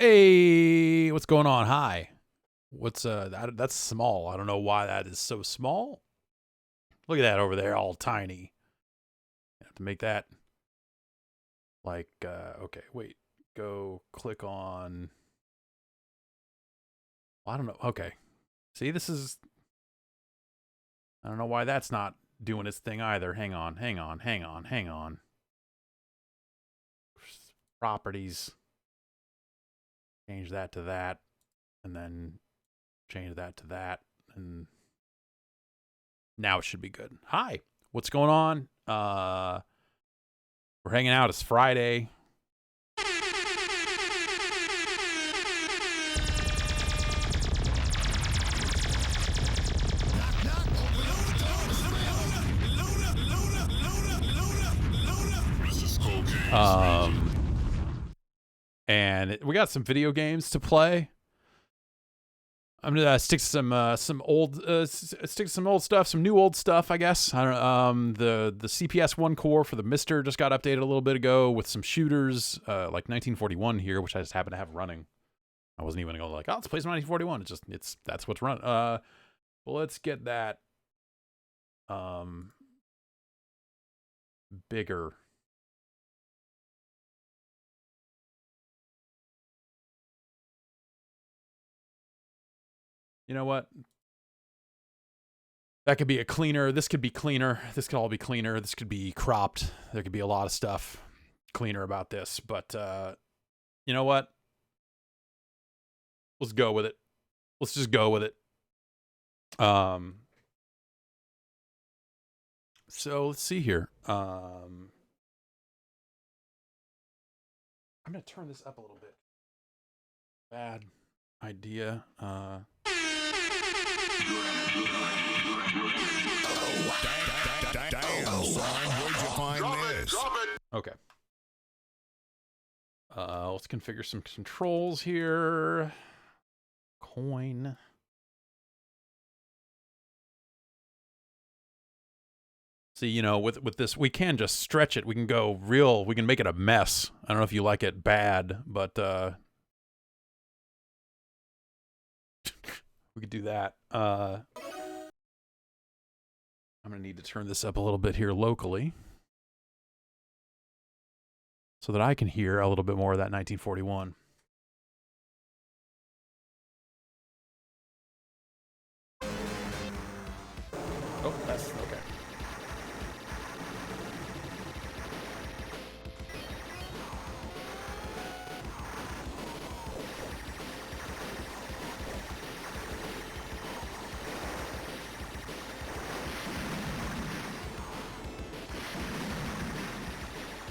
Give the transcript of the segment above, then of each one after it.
Hey, what's going on? Hi. What's that's small. I don't know why that is so small. Look at that over there, all tiny. I have to make that like okay, wait. Go click on I don't know. Okay. See, this is I don't know why that's not doing its thing either. Hang on. Properties. Change that to that, and then change that to that, and now it should be good. Hi, what's going on? We're hanging out. It's Friday. And we got some video games to play. I'm gonna stick to some old stuff, some new old stuff, I guess. I don't know. The CPS 1 core for the Mister just got updated a little bit ago with some shooters, like 1941 here, which I just happen to have running. I wasn't even gonna go like, oh, let's play some 1941. That's what's running. Well, let's get that bigger. You know what? That could be a cleaner. This could be cleaner. This could all be cleaner. This could be cropped. There could be a lot of stuff cleaner about this. But you know what? Let's go with it. Let's just go with it. So let's see here. I'm going to turn this up a little bit. Bad idea. Damn, son, where'd you find this? Okay. Let's configure some controls here. Coin. See, you know, with this, we can just stretch it. We can go real. We can make it a mess. I don't know if you like it bad, but we could do that. I'm going to need to turn this up a little bit here locally so that I can hear a little bit more of that 1941. Oh, that's okay.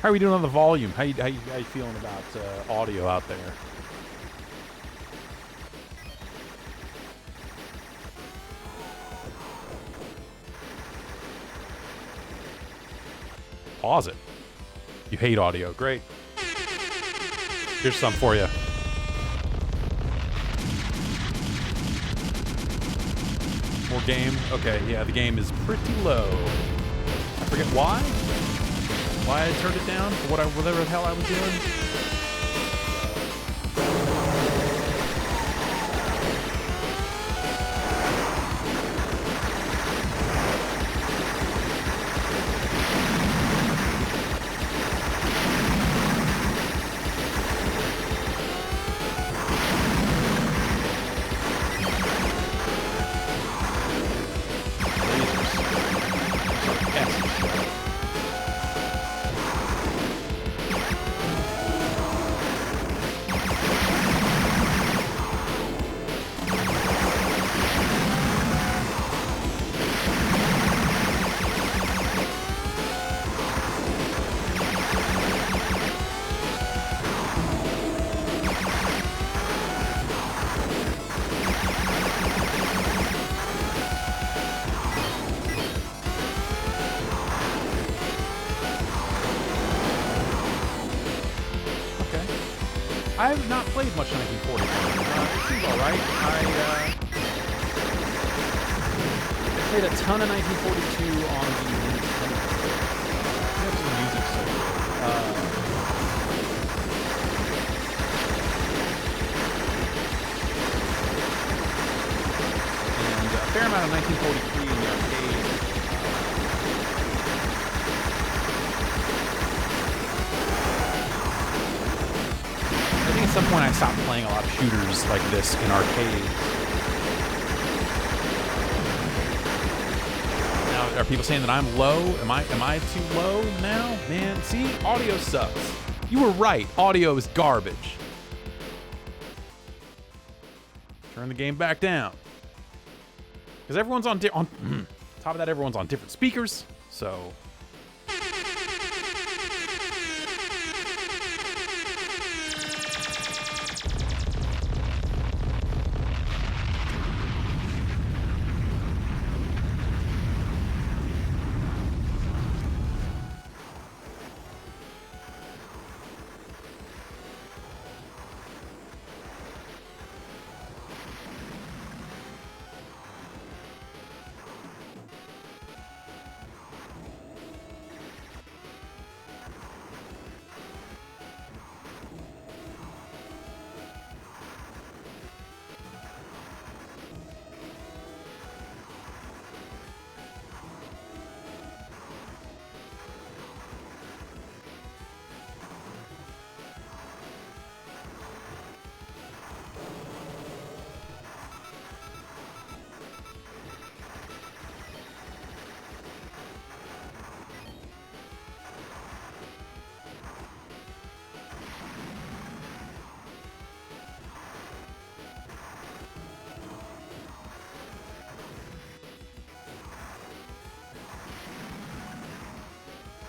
How are we doing on the volume? How you feeling about audio out there? Pause it. You hate audio. Great. Here's some for you. More game? Okay, yeah, the game is pretty low. I forget why. Why I turned it down for whatever the hell I was doing. I have not played much 1940. It seems alright. I played a ton of 1942 on the Nintendo. That's the music server. out in 1943 in the arcade. I think at some point I stopped playing a lot of shooters like this in arcade. Now, are people saying that I'm low? Am I too low now? Man, see, audio sucks. You were right. Audio is garbage. Turn the game back down. Because everyone's on top of that, everyone's on different speakers, so.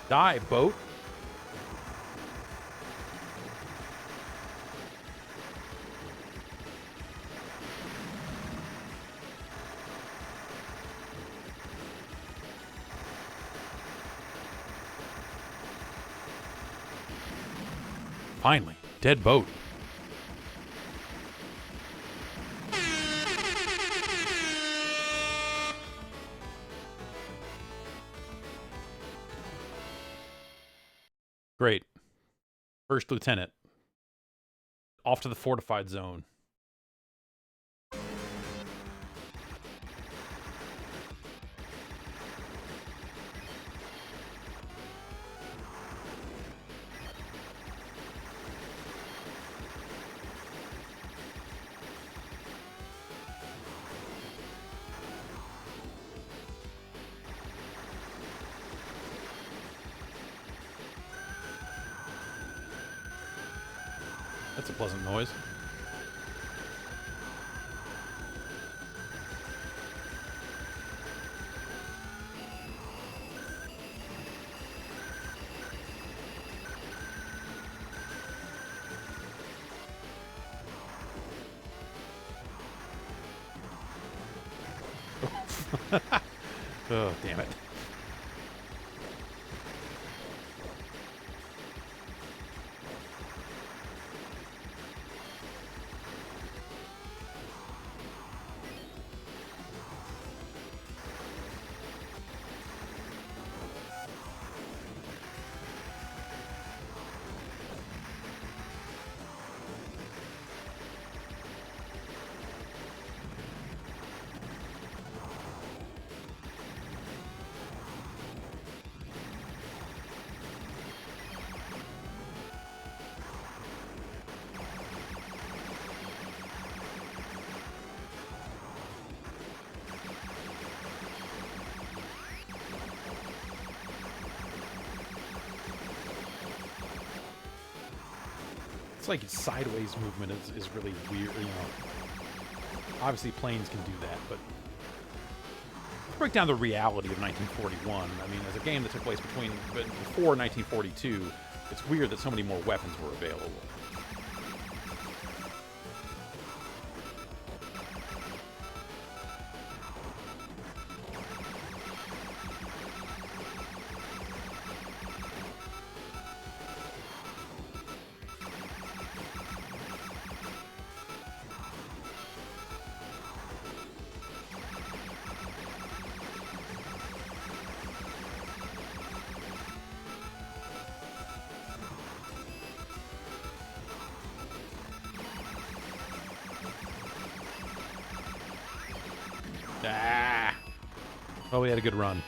Die, boat. Finally, dead boat. Great. First lieutenant. Off to the fortified zone. That's a pleasant noise. Oh, damn it. Like its sideways movement is really weird, you know. Obviously planes can do that, but let's break down the reality of 1941. I mean, as a game that took place before 1942, it's weird that so many more weapons were available. Ah. Well, we had a good run.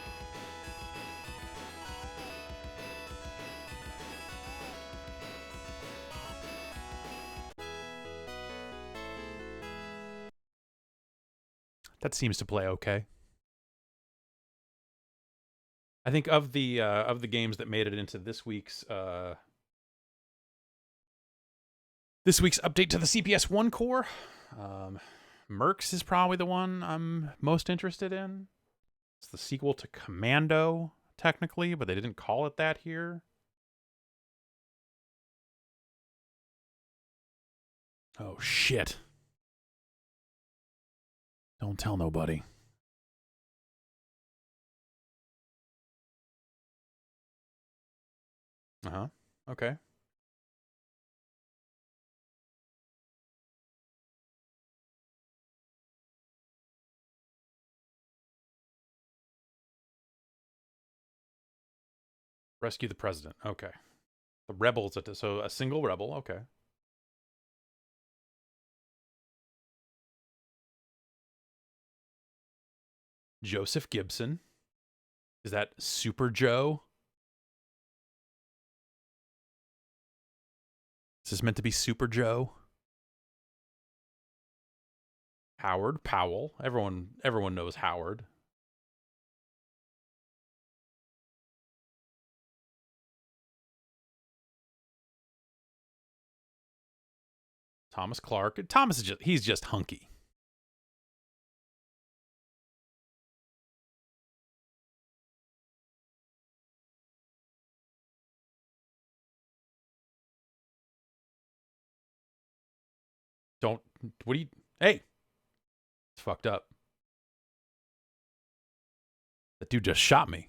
That seems to play okay. I think of the games that made it into this week's update to the CPS 1 core, Mercs is probably the one I'm most interested in. It's the sequel to Commando, technically, but they didn't call it that here. Oh, shit. Don't tell nobody. Uh-huh. Okay. Rescue the president. Okay. The rebels, so a single rebel. Okay. Joseph Gibson. Is that Super Joe? Is this meant to be Super Joe? Howard Powell. Everyone knows Howard. Thomas Clark. Thomas is he's just hunky. Hey. It's fucked up. That dude just shot me.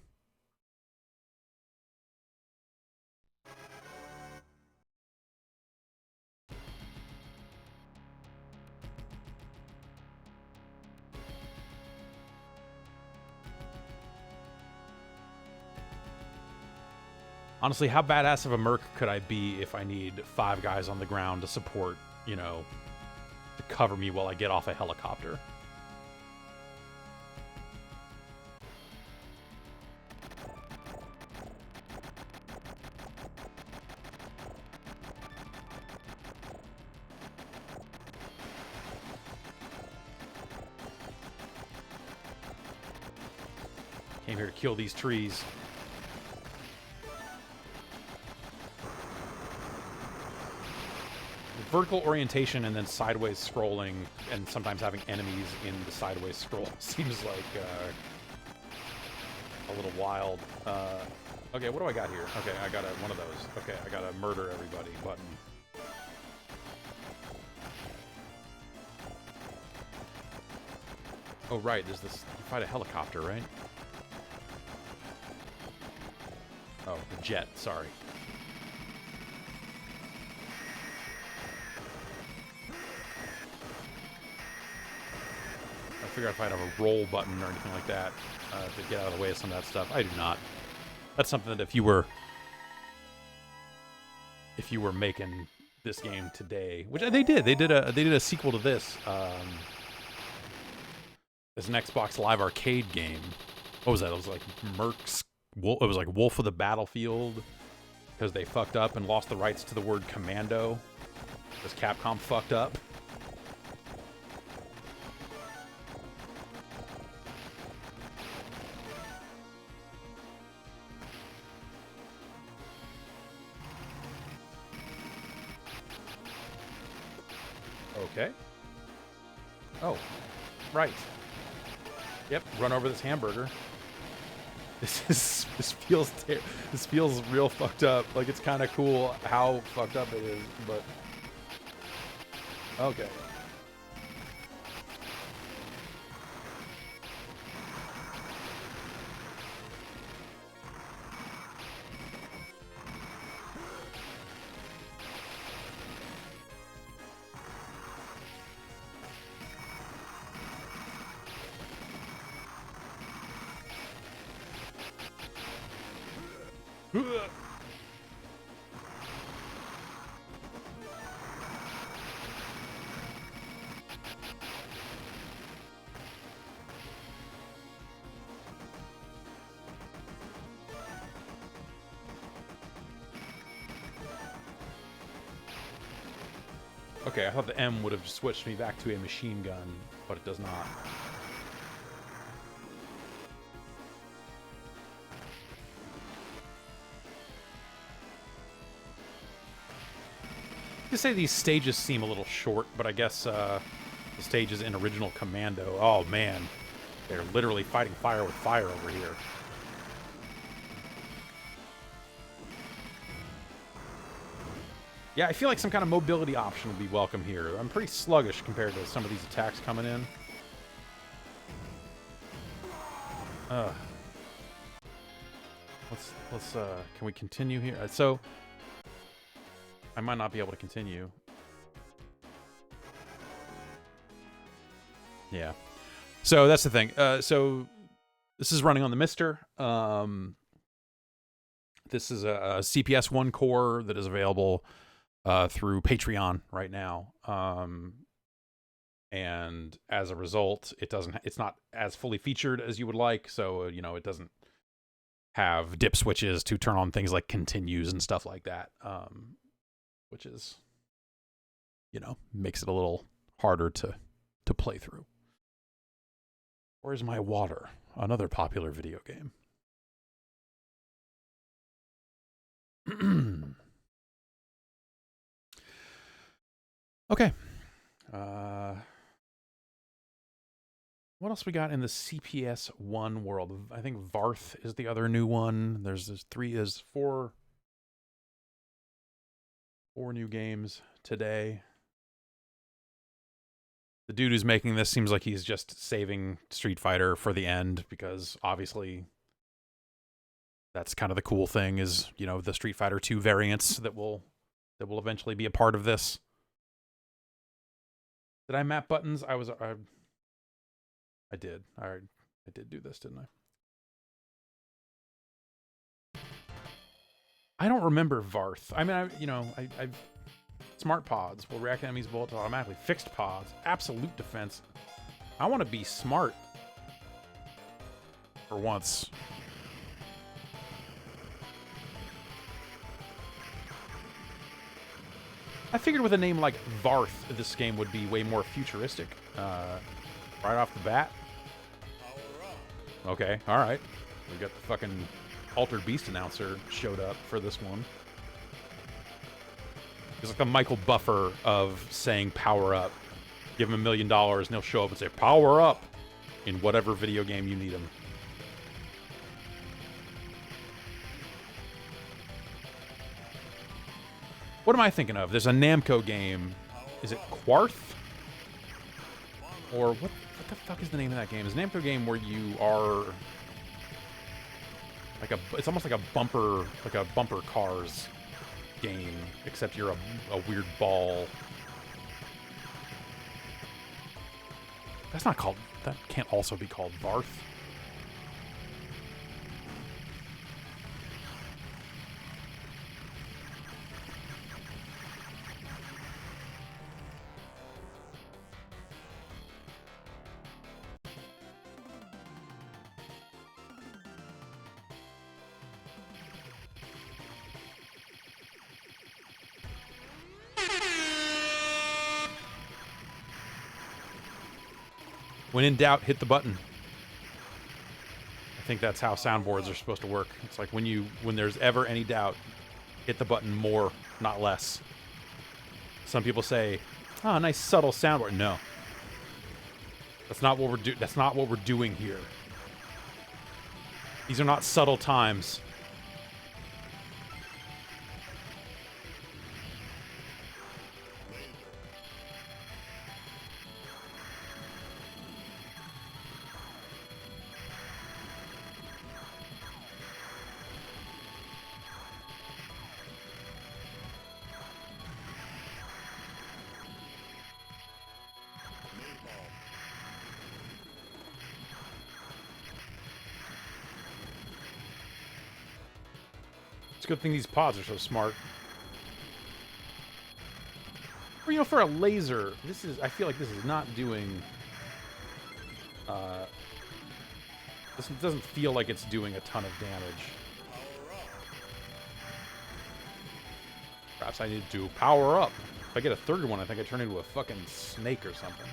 Honestly, how badass of a merc could I be if I need 5 guys on the ground to support, to cover me while I get off a helicopter? Came here to kill these trees. Vertical orientation and then sideways scrolling, and sometimes having enemies in the sideways scroll seems like a little wild. Okay, what do I got here? Okay, I got one of those. Okay, I got a murder everybody button. Oh, right, there's this. You fight a helicopter, right? Oh, the jet, sorry. I figure if I'd have a roll button or anything like that to get out of the way of some of that stuff. I do not. That's something that if you were making this game today, which they did a sequel to this. It's an Xbox Live Arcade game. What was that? It was like Mercs. It was like Wolf of the Battlefield, because they fucked up and lost the rights to the word Commando, because Capcom fucked up. Okay. Oh, right. Yep. Run over this hamburger. This feels real fucked up. Like, it's kind of cool how fucked up it is, but okay. Okay, I thought the M would have switched me back to a machine gun, but it does not. You say these stages seem a little short, but I guess the stages in original Commando, oh man, they're literally fighting fire with fire over here. Yeah, I feel like some kind of mobility option would be welcome here. I'm pretty sluggish compared to some of these attacks coming in. Can we continue here? So, I might not be able to continue. Yeah. So, that's the thing. So, this is running on the Mister. This is a CPS 1 core that is available through Patreon right now. And as a result, it's not as fully featured as you would like. So, you know, it doesn't have dip switches to turn on things like continues and stuff like that. Which is, you know, makes it a little harder to play through. Where's my water? Another popular video game. Okay. What else we got in the CPS 1 world? I think Varth is the other new one. There's four new games today. The dude who's making this seems like he's just saving Street Fighter for the end, because obviously that's kind of the cool thing, is, you know, the Street Fighter 2 variants that will eventually be a part of this. Did I map buttons? I did. I did do this, didn't I? I don't remember Varth. I mean, I've smart pods will react to enemies' bullets automatically. Fixed pods, absolute defense. I want to be smart for once. I figured with a name like Varth, this game would be way more futuristic. Right off the bat. Okay, alright. We got the fucking Altered Beast announcer showed up for this one. He's like the Michael Buffer of saying power up. Give him $1 million and he'll show up and say, power up! In whatever video game you need him. What am I thinking of? There's a Namco game. Is it Quarth? Or what the fuck is the name of that game? It's a Namco game where you are like it's almost like a bumper cars game, except you're a weird ball. That can't also be called Varth. When in doubt, hit the button. I think that's how soundboards are supposed to work. It's like when there's ever any doubt, hit the button more, not less. Some people say, "Oh, nice subtle soundboard." No. That's not what we're doing here. These are not subtle times. It's a good thing these pods are so smart. Or, you know, for a laser, I feel like this is not doing... this doesn't feel like it's doing a ton of damage. Perhaps I need to power up. If I get a third one, I think I turn into a fucking snake or something.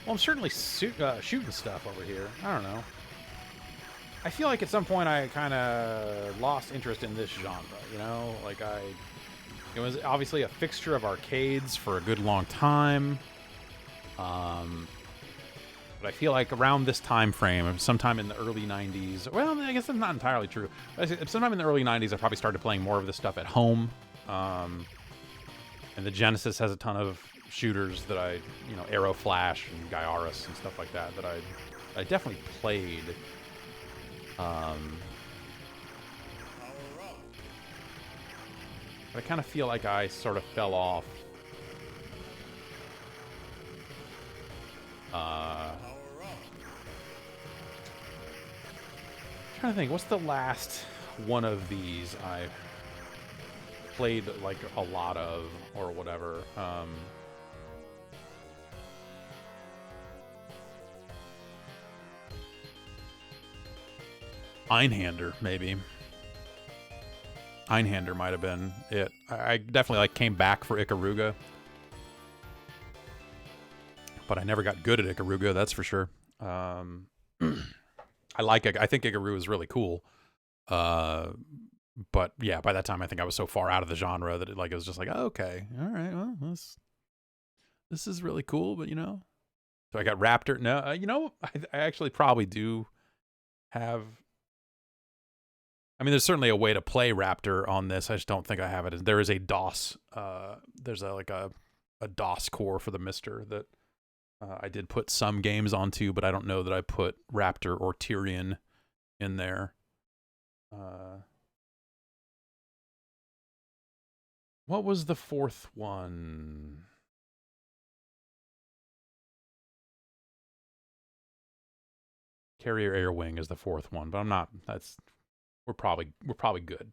Well, I'm certainly shooting stuff over here. I don't know. I feel like at some point I kind of lost interest in this genre, you know? Like it was obviously a fixture of arcades for a good long time. But I feel like around this time frame, sometime in the early 90s, well, I guess that's not entirely true. Sometime in the early 90s, I probably started playing more of this stuff at home. And the Genesis has a ton of shooters that I, you know, Arrow Flash and Gaiaris and stuff like that, that I definitely played. But I kind of feel like I sort of fell off. I'm trying to think, what's the last one of these I played like a lot of or whatever? Einhander, maybe. Einhander might have been it. I definitely like came back for Ikaruga, but I never got good at Ikaruga, that's for sure. I like it. I think Ikaruga is really cool. But yeah, by that time I think I was so far out of the genre that it was just like, oh, okay, all right, well, this is really cool, but you know. So I got Raptor. No, you know, I actually probably do have. I mean, there's certainly a way to play Raptor on this. I just don't think I have it. There is a DOS. There's a DOS core for the Mister that I did put some games onto, but I don't know that I put Raptor or Tyrion in there. What was the fourth one? Carrier Air Wing is the fourth one, but I'm not. We're probably good.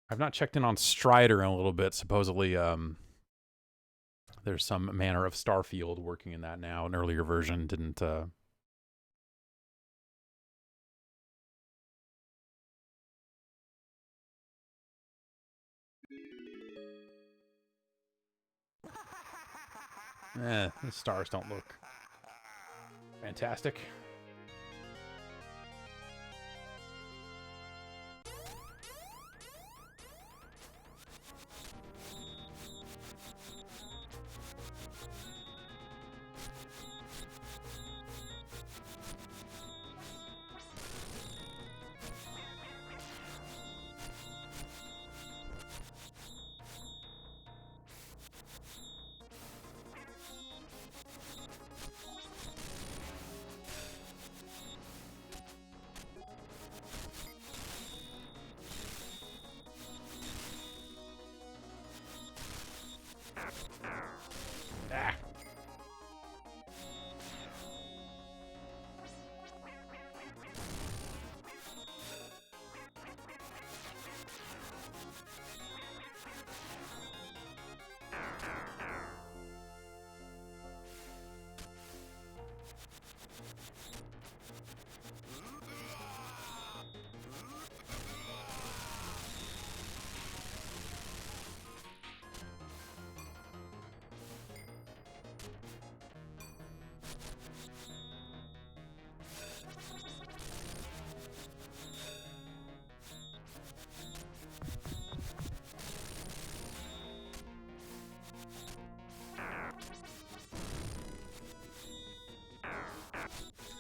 I've not checked in on Strider in a little bit. Supposedly, there's some manner of Starfield working in that now. An earlier version didn't. The stars don't look fantastic.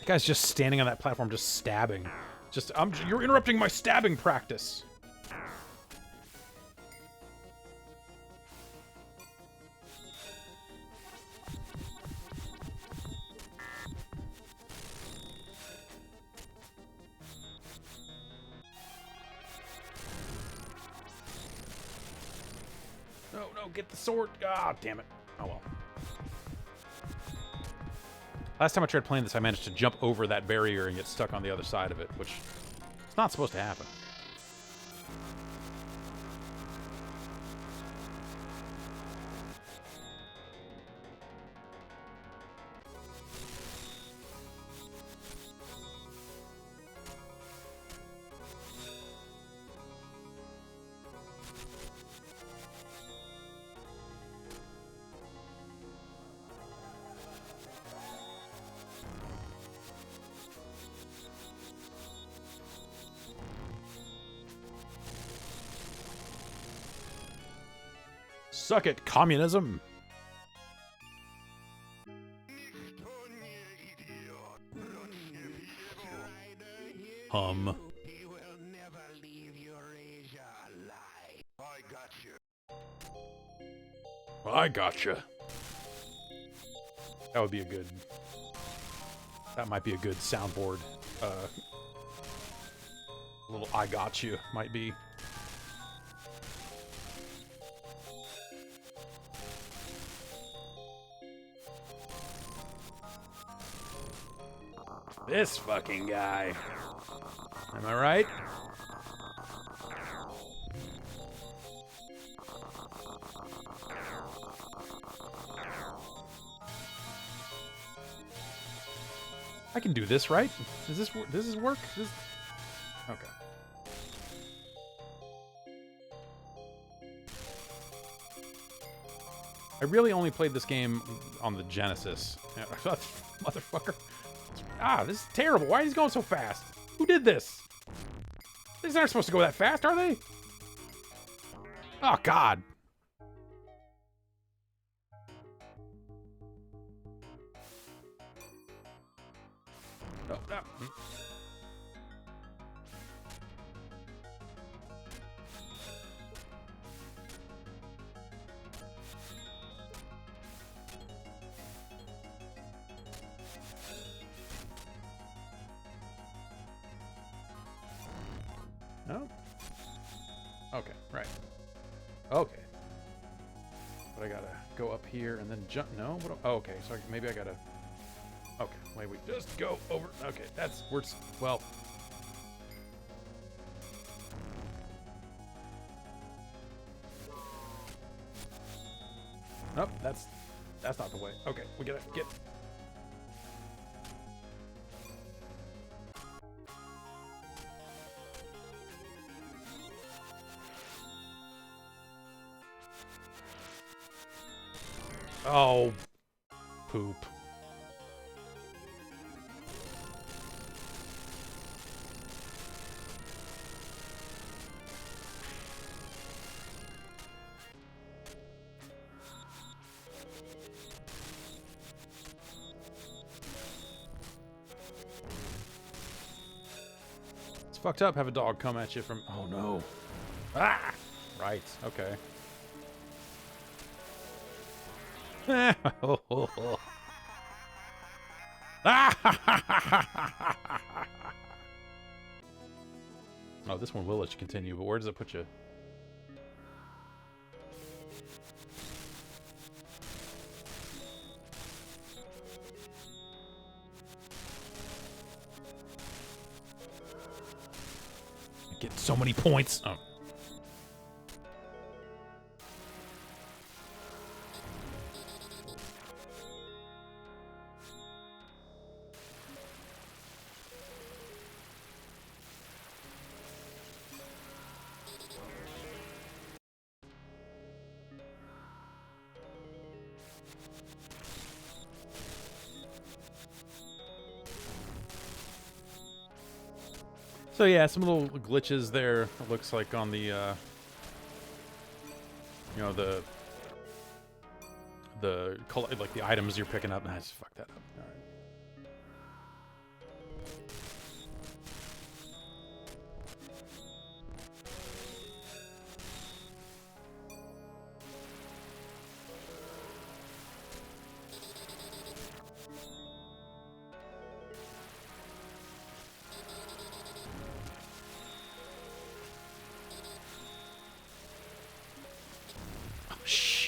guy's just standing on that platform, just stabbing. You're interrupting my stabbing practice. No, get the sword. Ah, damn it. Oh well. Last time I tried playing this, I managed to jump over that barrier and get stuck on the other side of it, which is not supposed to happen. Suck it, communism! Hum. He will never leave Eurasia alive. I got you. I gotcha. That would be a good... That might be a good soundboard. A little I got you might be. This fucking guy. Am I right? I can do this, right? Does this work? Does this work? Okay. I really only played this game on the Genesis. Motherfucker. Ah, this is terrible. Why is he going so fast? Who did this? These aren't supposed to go that fast, are they? Oh, God. No, no. No? Okay, right. Okay. But I gotta go up here and then jump. No? What? Oh, okay, so maybe I gotta... Okay, wait, just go over. Okay, that's... Well... Nope, that's not the way. Okay, we gotta get... Oh, poop. It's fucked up. Have a dog come at you from... Oh, no. Ah! Right. Okay. Oh, this one will let you continue, but where does it put you? I get so many points. Oh. So yeah, some little glitches there. It looks like on the, you know, the color, like the items you're picking up. I just fucked that up. All right.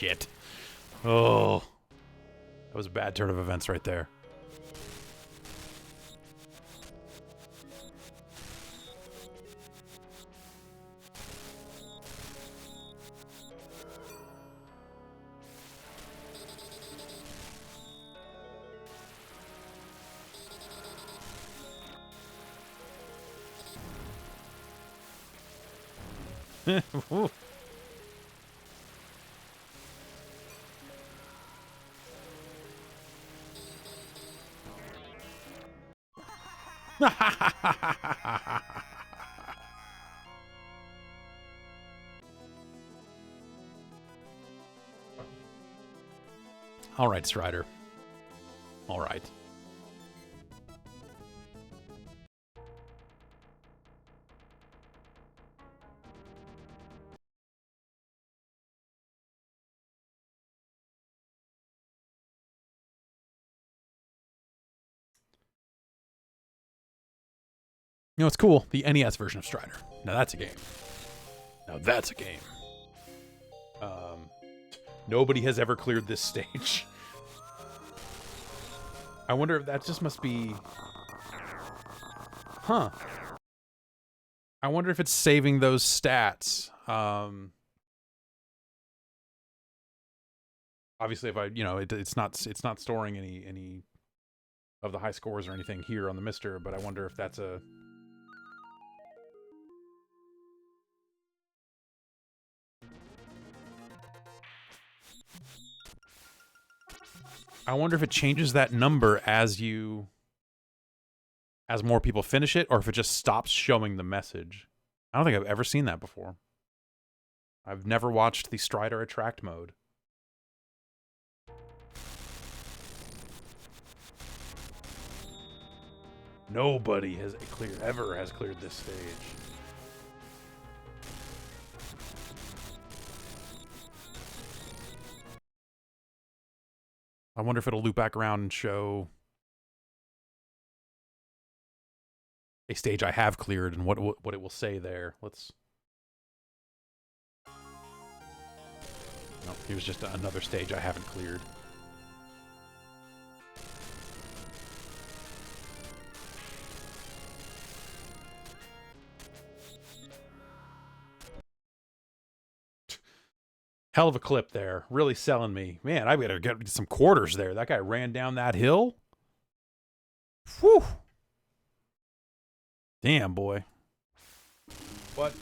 shit. Oh. That was a bad turn of events right there. All right, Strider. All right. You know, it's cool. The NES version of Strider. Now that's a game. Now that's a game. Nobody has ever cleared this stage. I wonder if that just must be... Huh. I wonder if it's saving those stats. Obviously, if I, you know, it's not storing any of the high scores or anything here on the Mister, but I wonder if that's a... I wonder if it changes that number as more people finish it, or if it just stops showing the message. I don't think I've ever seen that before. I've never watched the Strider Attract mode. Nobody has ever has cleared this stage. I wonder if it'll loop back around and show a stage I have cleared and what it will say there. Let's... No, here's just another stage I haven't cleared. Hell of a clip there. Really selling me. Man, I better get some quarters there. That guy ran down that hill. Whew. Damn, boy. What?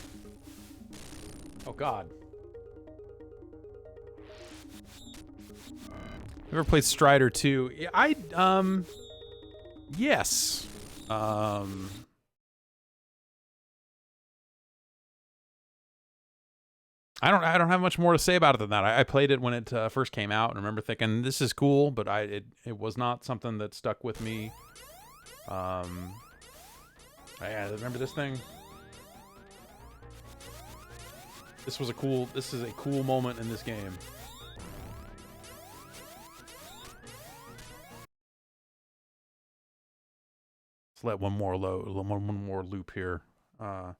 Oh, God. Ever played Strider 2? Yeah, yes. I don't have much more to say about it than that. I played it when it first came out and I remember thinking this is cool, but it was not something that stuck with me. I remember this thing. This is a cool moment in this game. Let's let one more loop here. Then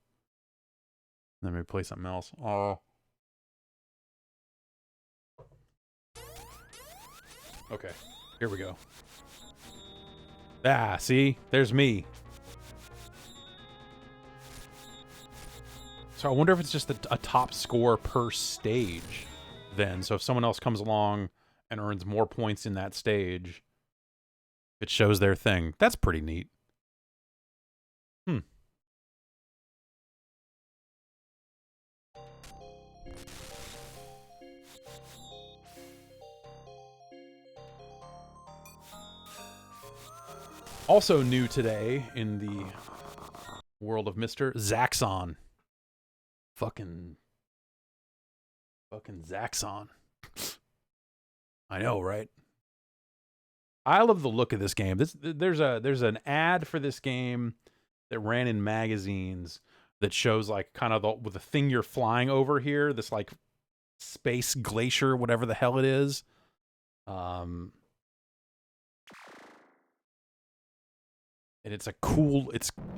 maybe play something else. Oh. Okay, here we go. Ah, see? There's me. So I wonder if it's just a top score per stage then. So if someone else comes along and earns more points in that stage, it shows their thing. That's pretty neat. Also new today in the world of Mr. Zaxxon. Fucking Zaxxon. I know, right? I love the look of this game. There's an ad for this game that ran in magazines that shows like kind of with the thing you're flying over here, this like space glacier, whatever the hell it is. And it's a cool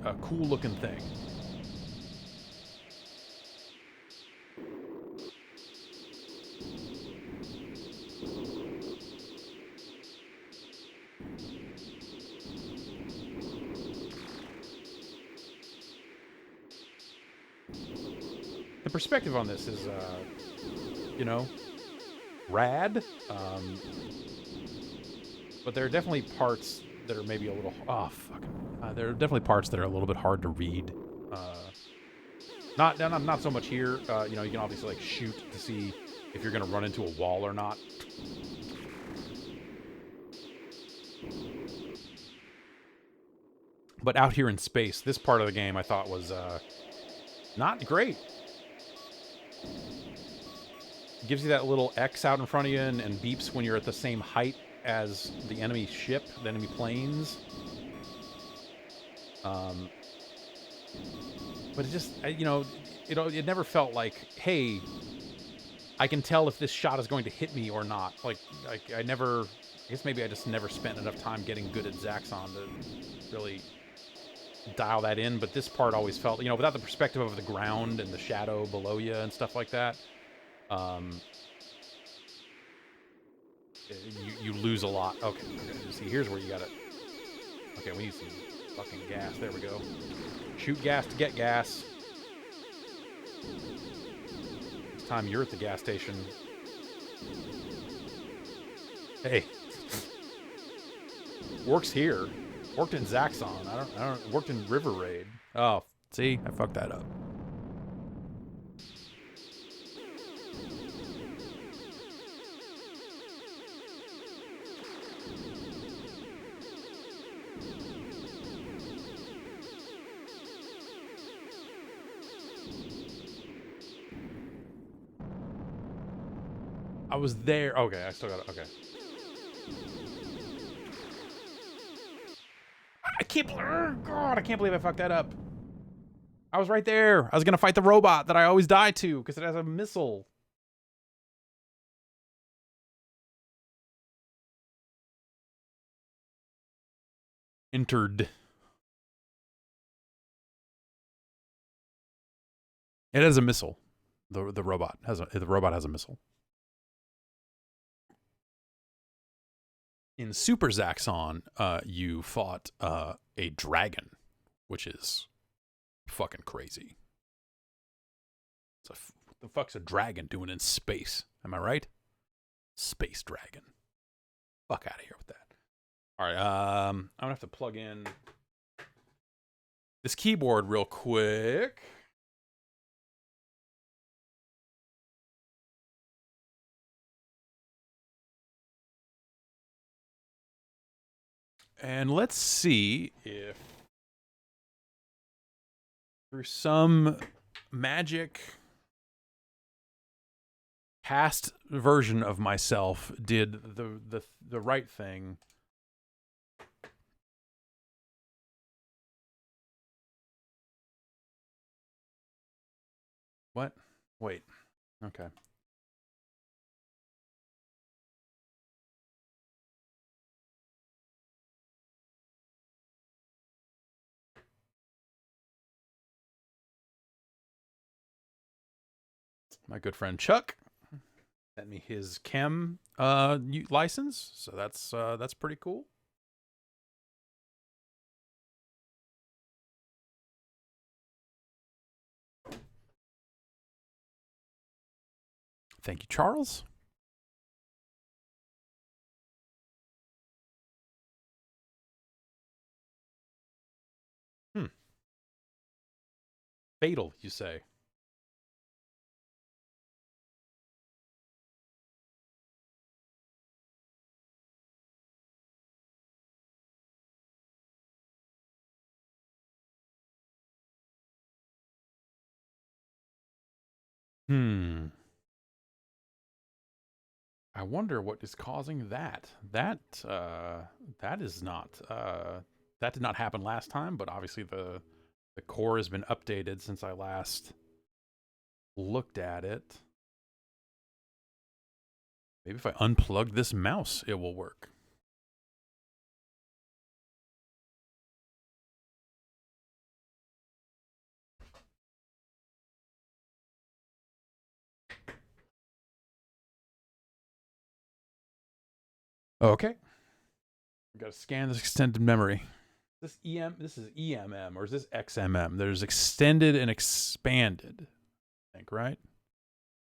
looking thing. perspective on this is, you know, rad. But there are definitely parts that are maybe a little... Oh, fuck. There are definitely parts that are a little bit hard to read. Not so much here. You know, you can obviously, like, shoot to see if you're going to run into a wall or not. But out here in space, this part of the game I thought was not great. It gives you that little X out in front of you and beeps when you're at the same height as the enemy ship, the enemy planes. But it just, you know, it never felt like, hey, I can tell if this shot is going to hit me or not. Like I never, I guess maybe I just never spent enough time getting good at Zaxxon to really dial that in. But this part always felt, you know, without the perspective of the ground and the shadow below you and stuff like that, you lose a lot. Okay, see, here's where you gotta... Okay, we need some fucking gas. There we go. Shoot gas to get gas. This time you're at the gas station. Hey. Works here. Worked in Zaxxon. I don't worked in River Raid. Oh, see? I fucked that up. I was there. Okay, I still got it. Okay. I can't believe... Oh, God, I can't believe I fucked that up. I was right there. I was going to fight the robot that I always die to because it has a missile. Entered. It has a missile. The robot has a missile. In Super Zaxxon, you fought a dragon, which is fucking crazy. What the fuck's a dragon doing in space? Am I right? Space dragon. Fuck out of here with that. All right, I'm gonna have to plug in this keyboard real quick. And let's see if through some magic past version of myself did the right thing. What? Wait. Okay. My good friend Chuck sent me his chem license, so that's pretty cool. Thank you, Charles. Fatal, you say? I wonder what is causing that. That is not that did not happen last time, but obviously the core has been updated since I last looked at it. Maybe if I unplug this mouse, it will work. Okay. We got to scan this extended memory. This is EMM or is this XMM? There's extended and expanded. I think, right?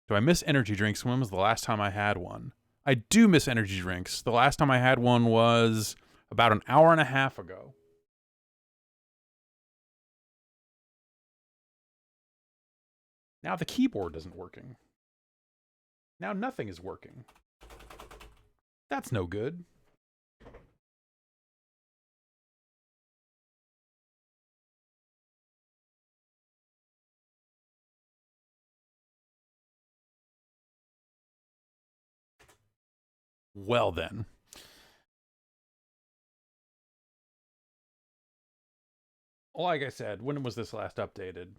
Do I miss energy drinks? When was the last time I had one? I do miss energy drinks. The last time I had one was about an hour and a half ago. Now the keyboard isn't working. Now nothing is working. That's no good. Well then. Like I said, when was this last updated?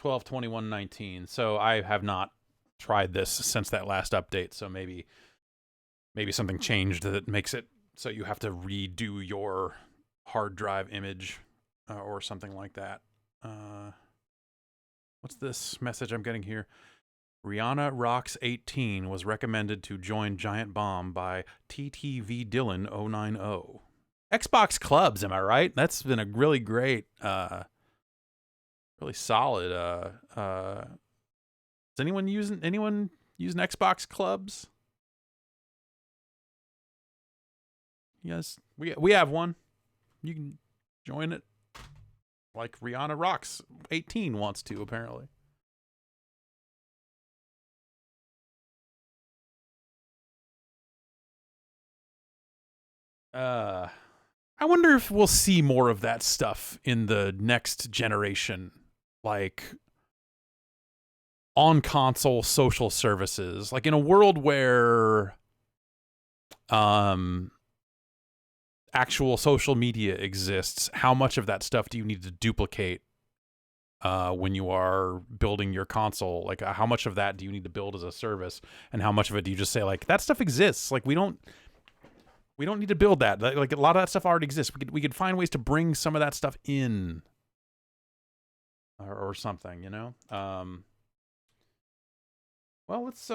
12/21/19. So I have not tried this since that last update. So maybe something changed that makes it so you have to redo your hard drive image or something like that. What's this message I'm getting here? Rihanna Rocks 18 was recommended to join Giant Bomb by TTV Dylan 090. Xbox clubs, am I right? That's been a really great, really solid. Is anyone using Xbox clubs? Yes, we have one. You can join it. Like Rihanna Rocks 18 wants to, apparently. I wonder if we'll see more of that stuff in the next generation, like on console social services, like in a world where actual social media exists. How much of that stuff do you need to duplicate when you are building your console? Like how much of that do you need to build as a service, and how much of it do you just say like that stuff exists? Like we don't need to build that. Like a lot of that stuff already exists. We could find ways to bring some of that stuff in, or something, you know. Well, let's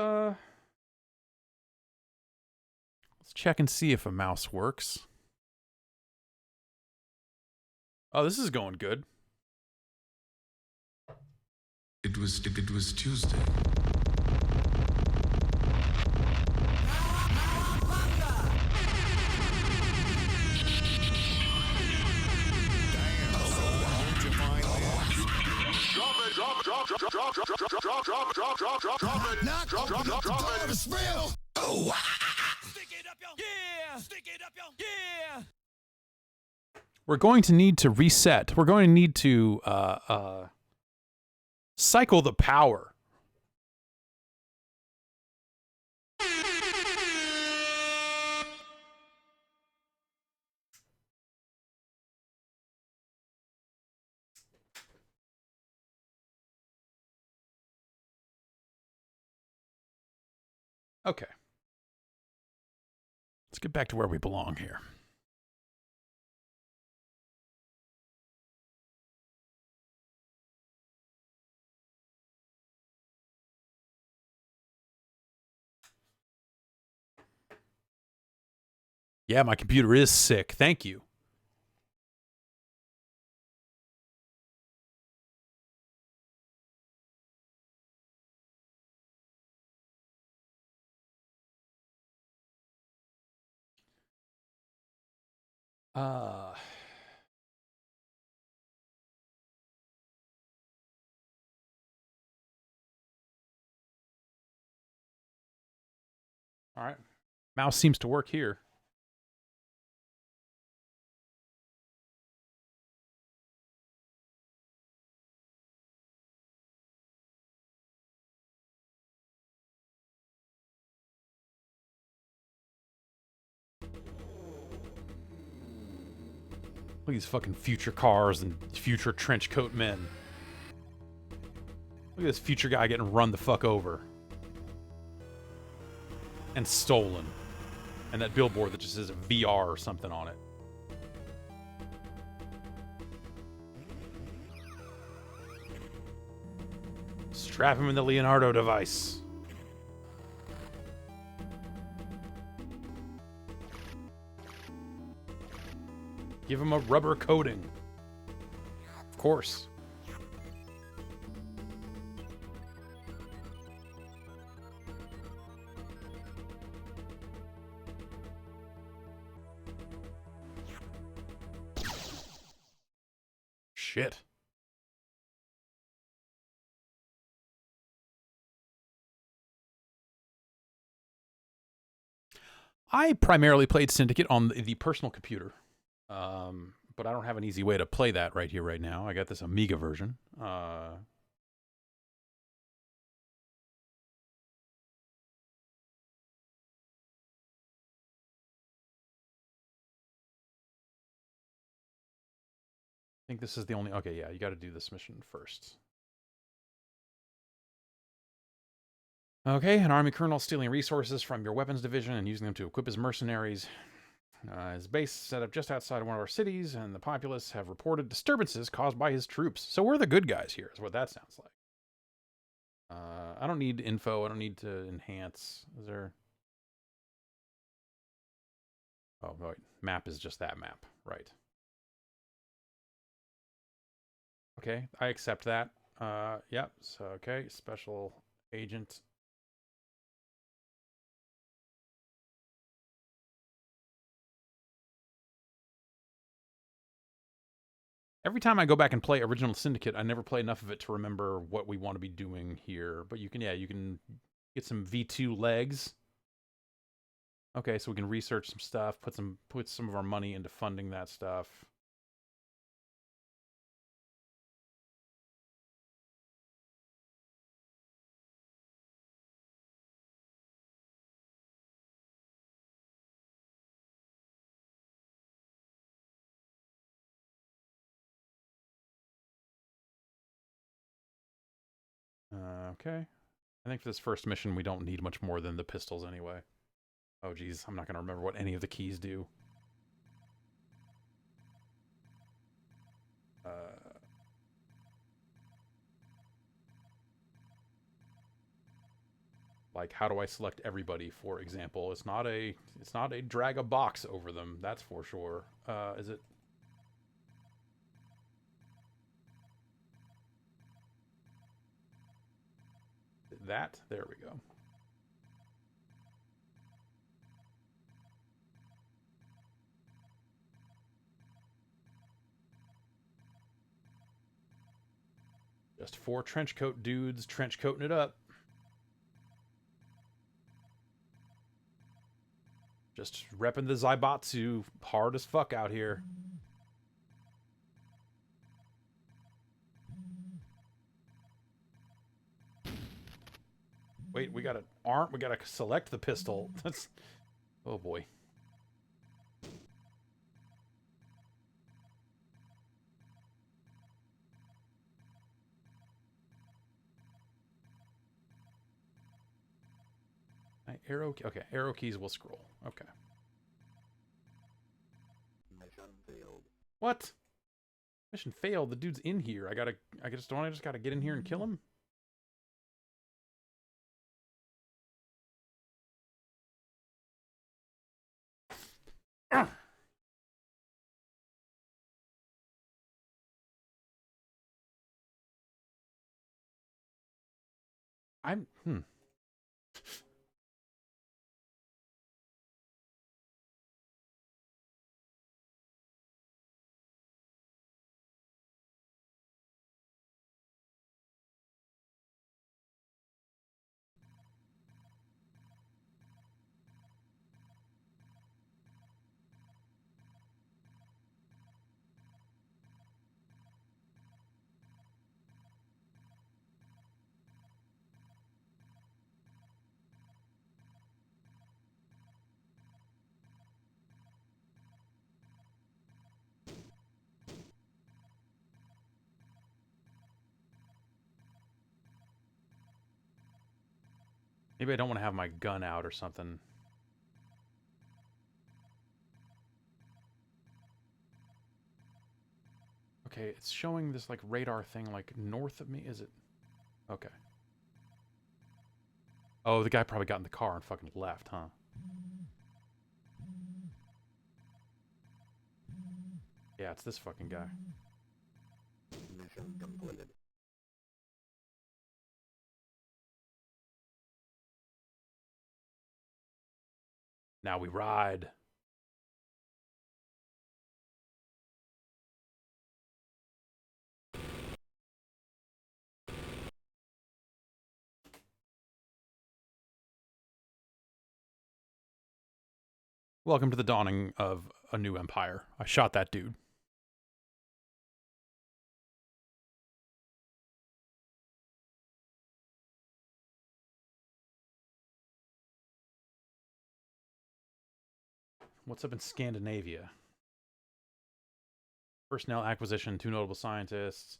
check and see if a mouse works. Oh, this is going good. It was Tuesday. We're going to need to reset. We're going to need to cycle the power. Okay. Let's get back to where we belong here. Yeah, my computer is sick. Thank you. All right. Mouse seems to work here. Look at these fucking future cars and future trench coat men. Look at this future guy getting run the fuck over. And stolen. And that billboard that just says VR or something on it. Strap him in the Leonardo device. Give him a rubber coating. Of course. Shit. I primarily played Syndicate on the personal computer, but I don't have an easy way to play that right here, right now. I got this Amiga version. I think this is the only... Okay, yeah, you got to do this mission first. Okay, an army colonel stealing resources from your weapons division and using them to equip his mercenaries. His base set up just outside of one of our cities, and the populace have reported disturbances caused by his troops. So we're the good guys here, is what that sounds like. I don't need info. I don't need to enhance. Is there... Oh, wait. Map is just that map. Right. Okay, I accept that. Yep. So, okay, special agent. Every time I go back and play original Syndicate, I never play enough of it to remember what we want to be doing here. But you can, yeah, you can get some V2 legs. Okay, so we can research some stuff, put some of our money into funding that stuff. Okay. I think for this first mission, we don't need much more than the pistols anyway. Oh, geez. I'm not going to remember what any of the keys do. Like, how do I select everybody, for example? It's not a drag a box over them, that's for sure. Is it? That? There we go. Just 4 trench coat dudes trench coating it up. Just repping the Zaibatsu hard as fuck out here. Wait, we gotta select the pistol. That's... Oh boy. Okay, arrow keys will scroll. Okay. Mission failed. What? Mission failed. The dude's in here. I just gotta get in here and kill him? I'm Maybe I don't want to have my gun out or something. Okay, it's showing this like radar thing like north of me. Is it? Okay. Oh, the guy probably got in the car and fucking left, huh? Yeah, it's this fucking guy. Mission completed. Now we ride. Welcome to the dawning of a new empire. I shot that dude. What's up in Scandinavia? Personnel acquisition, 2 notable scientists.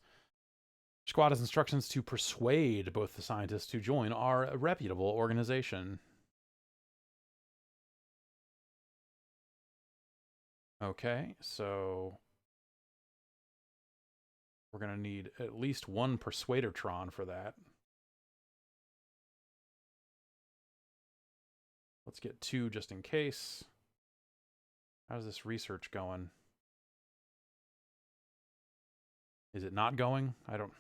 Squad has instructions to persuade both the scientists to join our reputable organization. Okay, so we're going to need at least 1 Persuadertron for that. Let's get 2 just in case. How's this research going? Is it not going? I don't...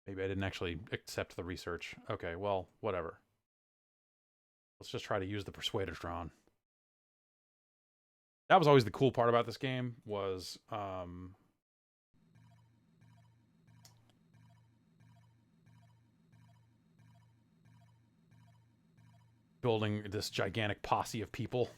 Maybe I didn't actually accept the research. Okay, well, whatever. Let's just try to use the Persuadertron. That was always the cool part about this game, was building this gigantic posse of people.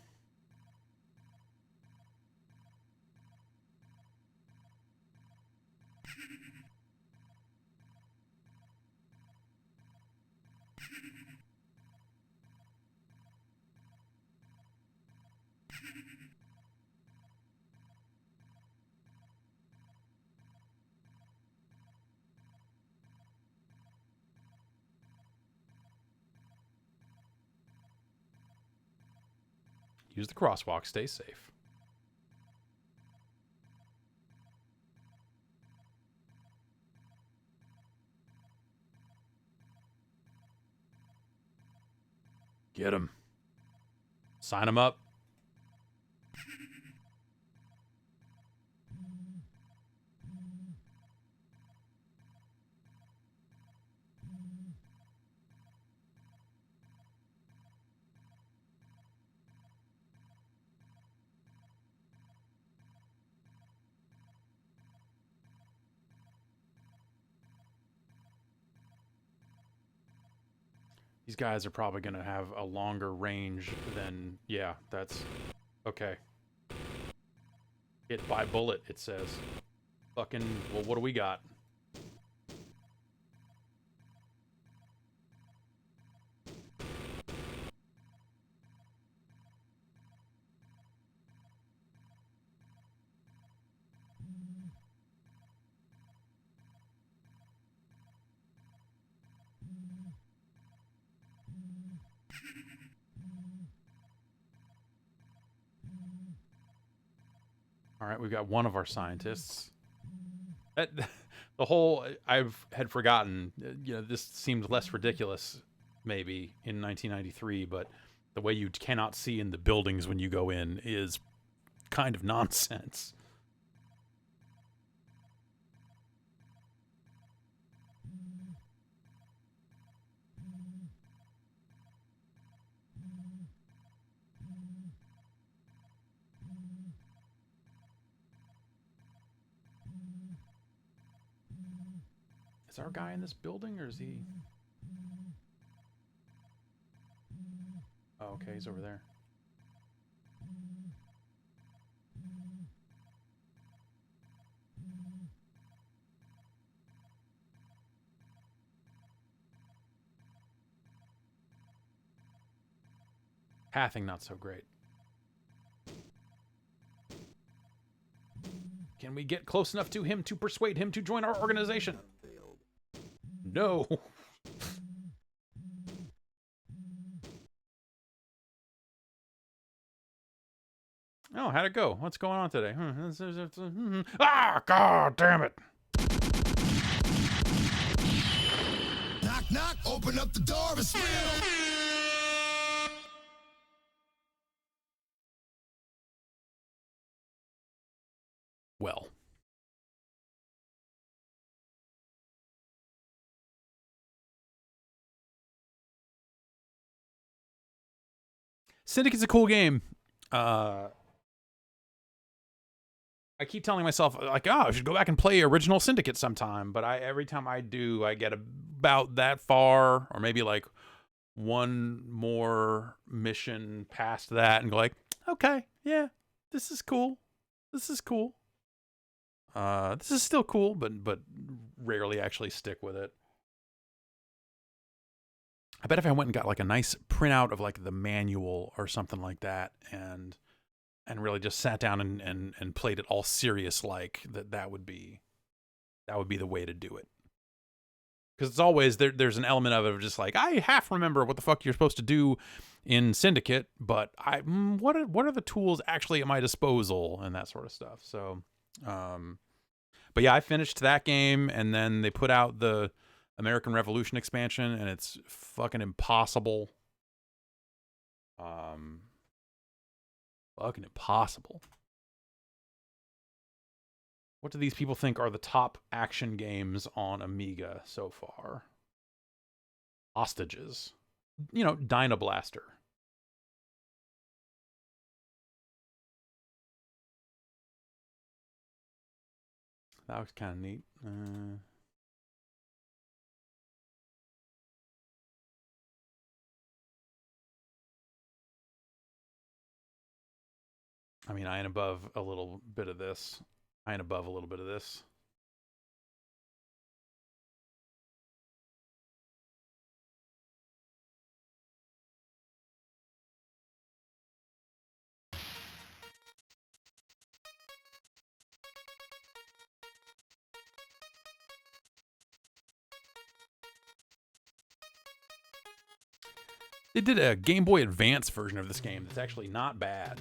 Use the crosswalk, stay safe. Get him. Sign him up. These guys are probably going to have a longer range than... Yeah, that's... Okay. Hit by bullet, it says. Fucking... Well, what do we got? All right, we've got one of our scientists. The whole... had forgotten, you know, this seemed less ridiculous, maybe, in 1993, but the way you cannot see in the buildings when you go in is kind of nonsense. Is our guy in this building, or is he... Oh, okay, he's over there. Pathing not so great. Can we get close enough to him to persuade him to join our organization? No. Oh, how'd it go? What's going on today? Ah, god damn it. Knock, knock, open up the door, it's real. Well. Syndicate's a cool game. I keep telling myself, like, oh, I should go back and play original Syndicate sometime. But every time I do, I get about that far, or maybe like one more mission past that and go like, okay, yeah, this is cool. This is cool. This is still cool, but rarely actually stick with it. I bet if I went and got like a nice printout of like the manual or something like that, and really just sat down and played it all serious, like that would be the way to do it. Because it's always there's an element of it of just like, I half remember what the fuck you're supposed to do in Syndicate, but what are the tools actually at my disposal and that sort of stuff. So, but yeah, I finished that game, and then they put out the American Revolution expansion, and it's fucking impossible. Fucking impossible. What do these people think are the top action games on Amiga so far? Hostages. You know, Dynablaster. That was kind of neat. I mean, I ain't above a little bit of this. I ain't above a little bit of this. They did a Game Boy Advance version of this game that's actually not bad.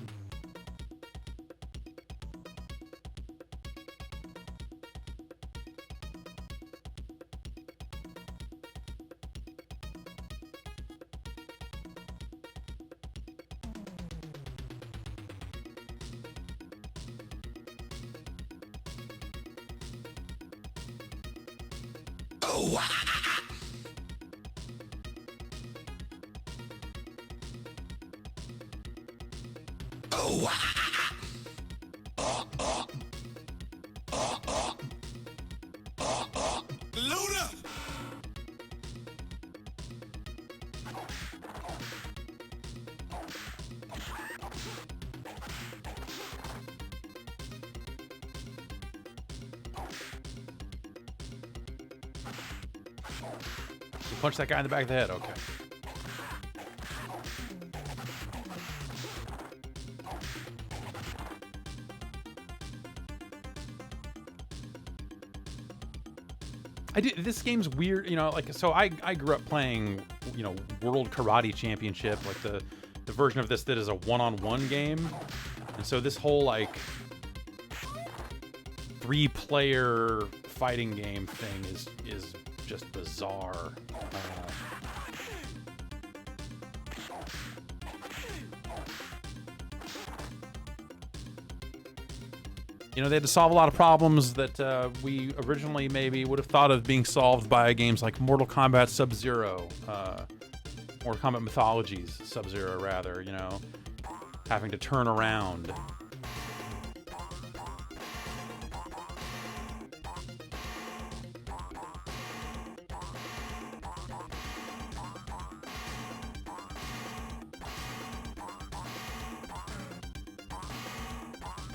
You punch that guy in the back of the head, okay. This game's weird, you know, like, so I grew up playing, you know, World Karate Championship, like the version of this that is a one-on-one game. And so this whole, like, 3-player fighting game thing is just bizarre. You know, they had to solve a lot of problems that we originally maybe would have thought of being solved by games like Mortal Kombat Sub-Zero, Mortal Kombat Mythologies Sub-Zero, rather, you know, having to turn around.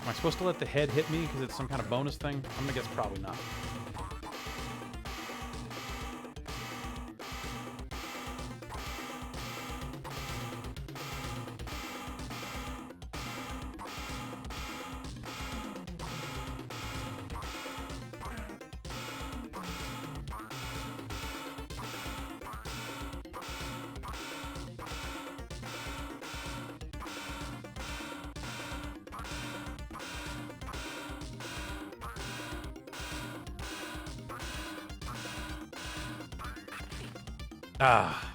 Am I supposed to let the head hit me because it's some kind of bonus thing? I'm gonna guess probably not. Ah.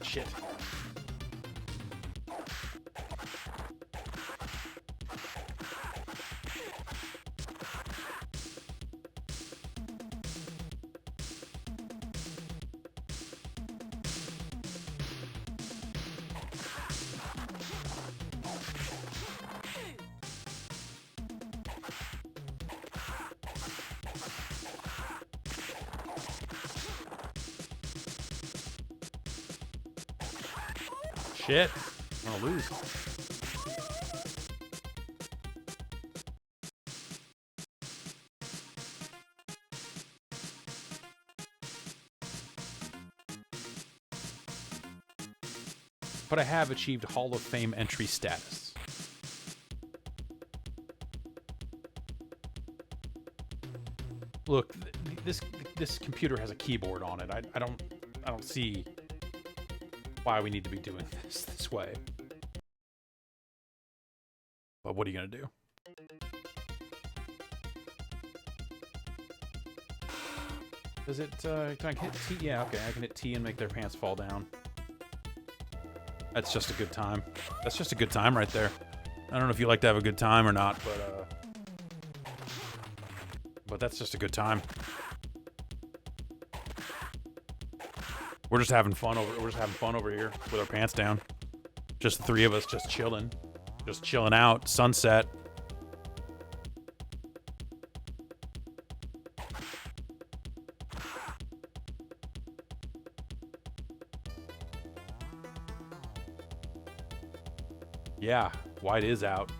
Shit. Shit. I'm gonna lose. But I have achieved Hall of Fame entry status. Look, this computer has a keyboard on it. I don't see why we need to be doing this way. But what are you gonna do? Does it? Can I hit T? Yeah, okay. I can hit T and make their pants fall down. That's just a good time. That's just a good time right there. I don't know if you like to have a good time or not, but that's just a good time. We're just having fun over here with our pants down. Just the three of us, just chilling out. Sunset. Yeah, white is out.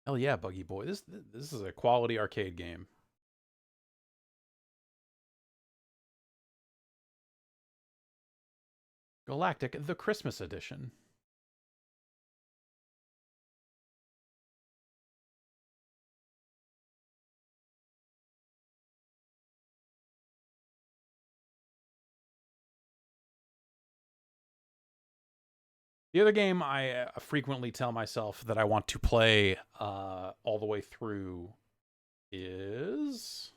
Hell yeah, Buggy Boy. This is a quality arcade game. Galactic, the Christmas edition. The other game I frequently tell myself that I want to play all the way through is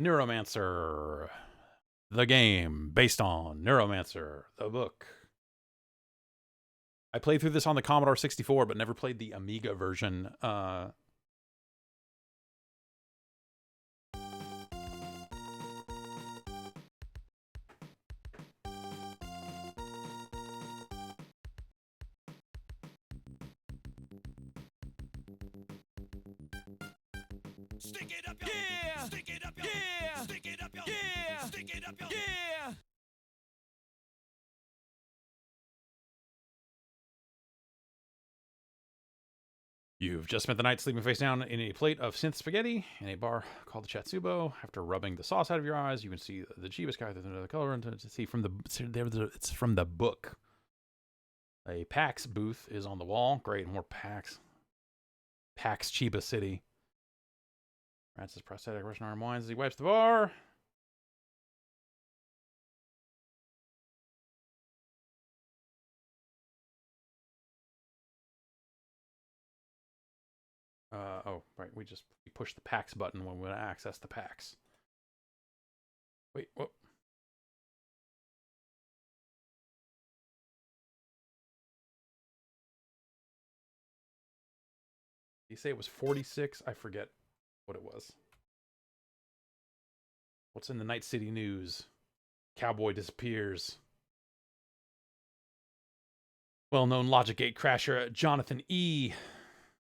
Neuromancer, the game based on Neuromancer, the book. I played through this on the Commodore 64, but never played the Amiga version. Stick it up, yeah! Stick it up, yeah! Stick it up, yeah! Stick it up, yeah! You've just spent the night sleeping face down in a plate of synth spaghetti in a bar called the Chatsubo. After rubbing the sauce out of your eyes, you can see the Jeebus guy, the color, and to see from it's from the book. A PAX booth is on the wall. Great, more PAX. PAX Chiba City. Francis prosthetic Russian arm winds as he wipes the bar. Oh, right. We push the PAX button when we want to access the PAX. Wait, whoa. Did you say it was 46? I forget what it was. What's in the Night City news? Cowboy disappears. Well-known Logic Gate crasher Jonathan E.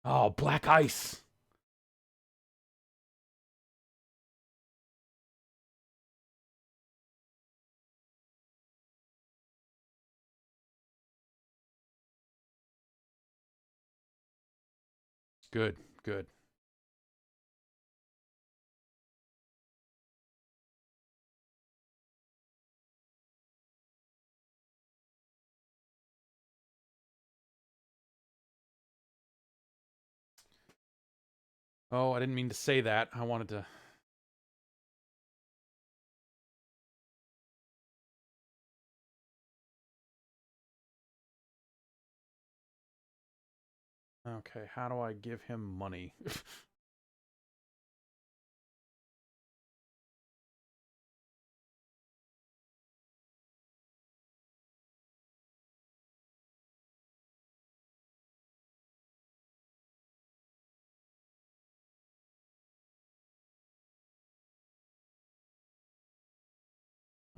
Oh, Black Ice. Good, good. Oh, I didn't mean to say that. I wanted to... Okay, how do I give him money?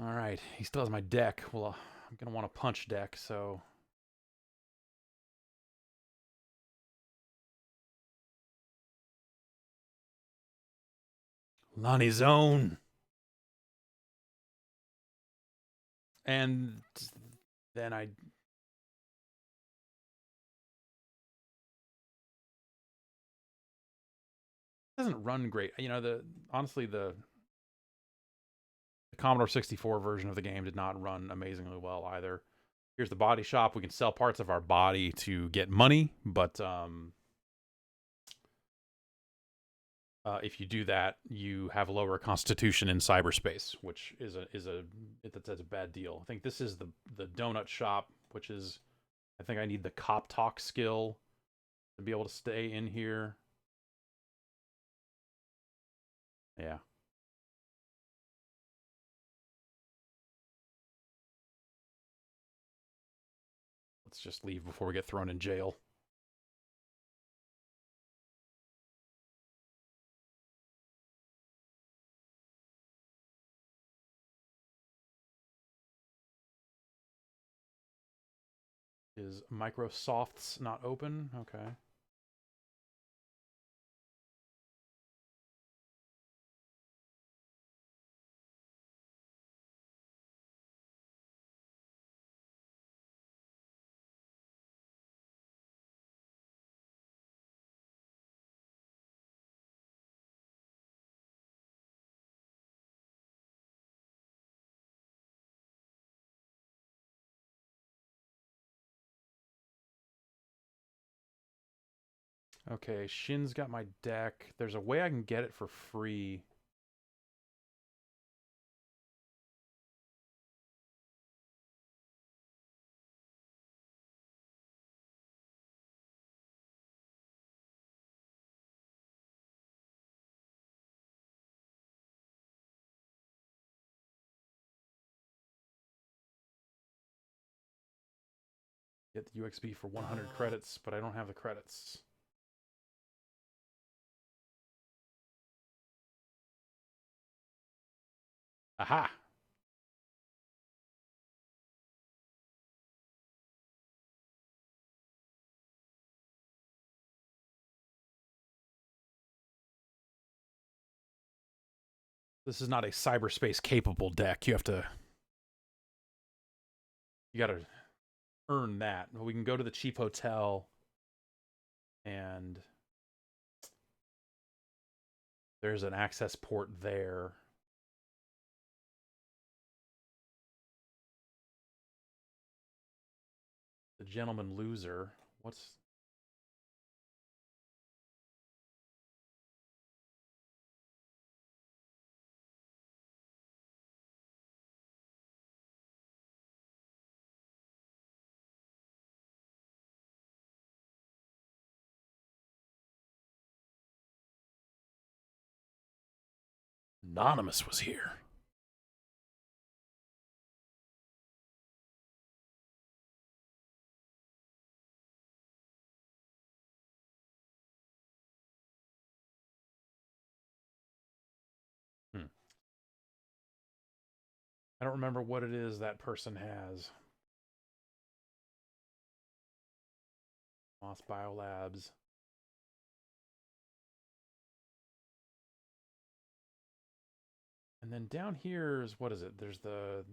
All right, he still has my deck. Well, I'm going to want a punch deck, so Lonnie Zone. And then it doesn't run great. You know, honestly the Commodore 64 version of the game did not run amazingly well either. Here's the body shop. We can sell parts of our body to get money, but if you do that, you have lower constitution in cyberspace, which that's a bad deal. I think this is the donut shop, which is, I think I need the cop talk skill to be able to stay in here. Yeah. Let's just leave before we get thrown in jail. Is Microsoft's not open? Okay. Okay, Shin's got my deck. There's a way I can get it for free. Get the UXB for 100 credits, but I don't have the credits. Aha! This is not a cyberspace capable deck. You gotta earn that. We can go to the cheap hotel and there's an access port there. The gentleman loser. What's... Anonymous was here. I don't remember what it is that person has. Moss Biolabs. And then down here is, what is it? There's the...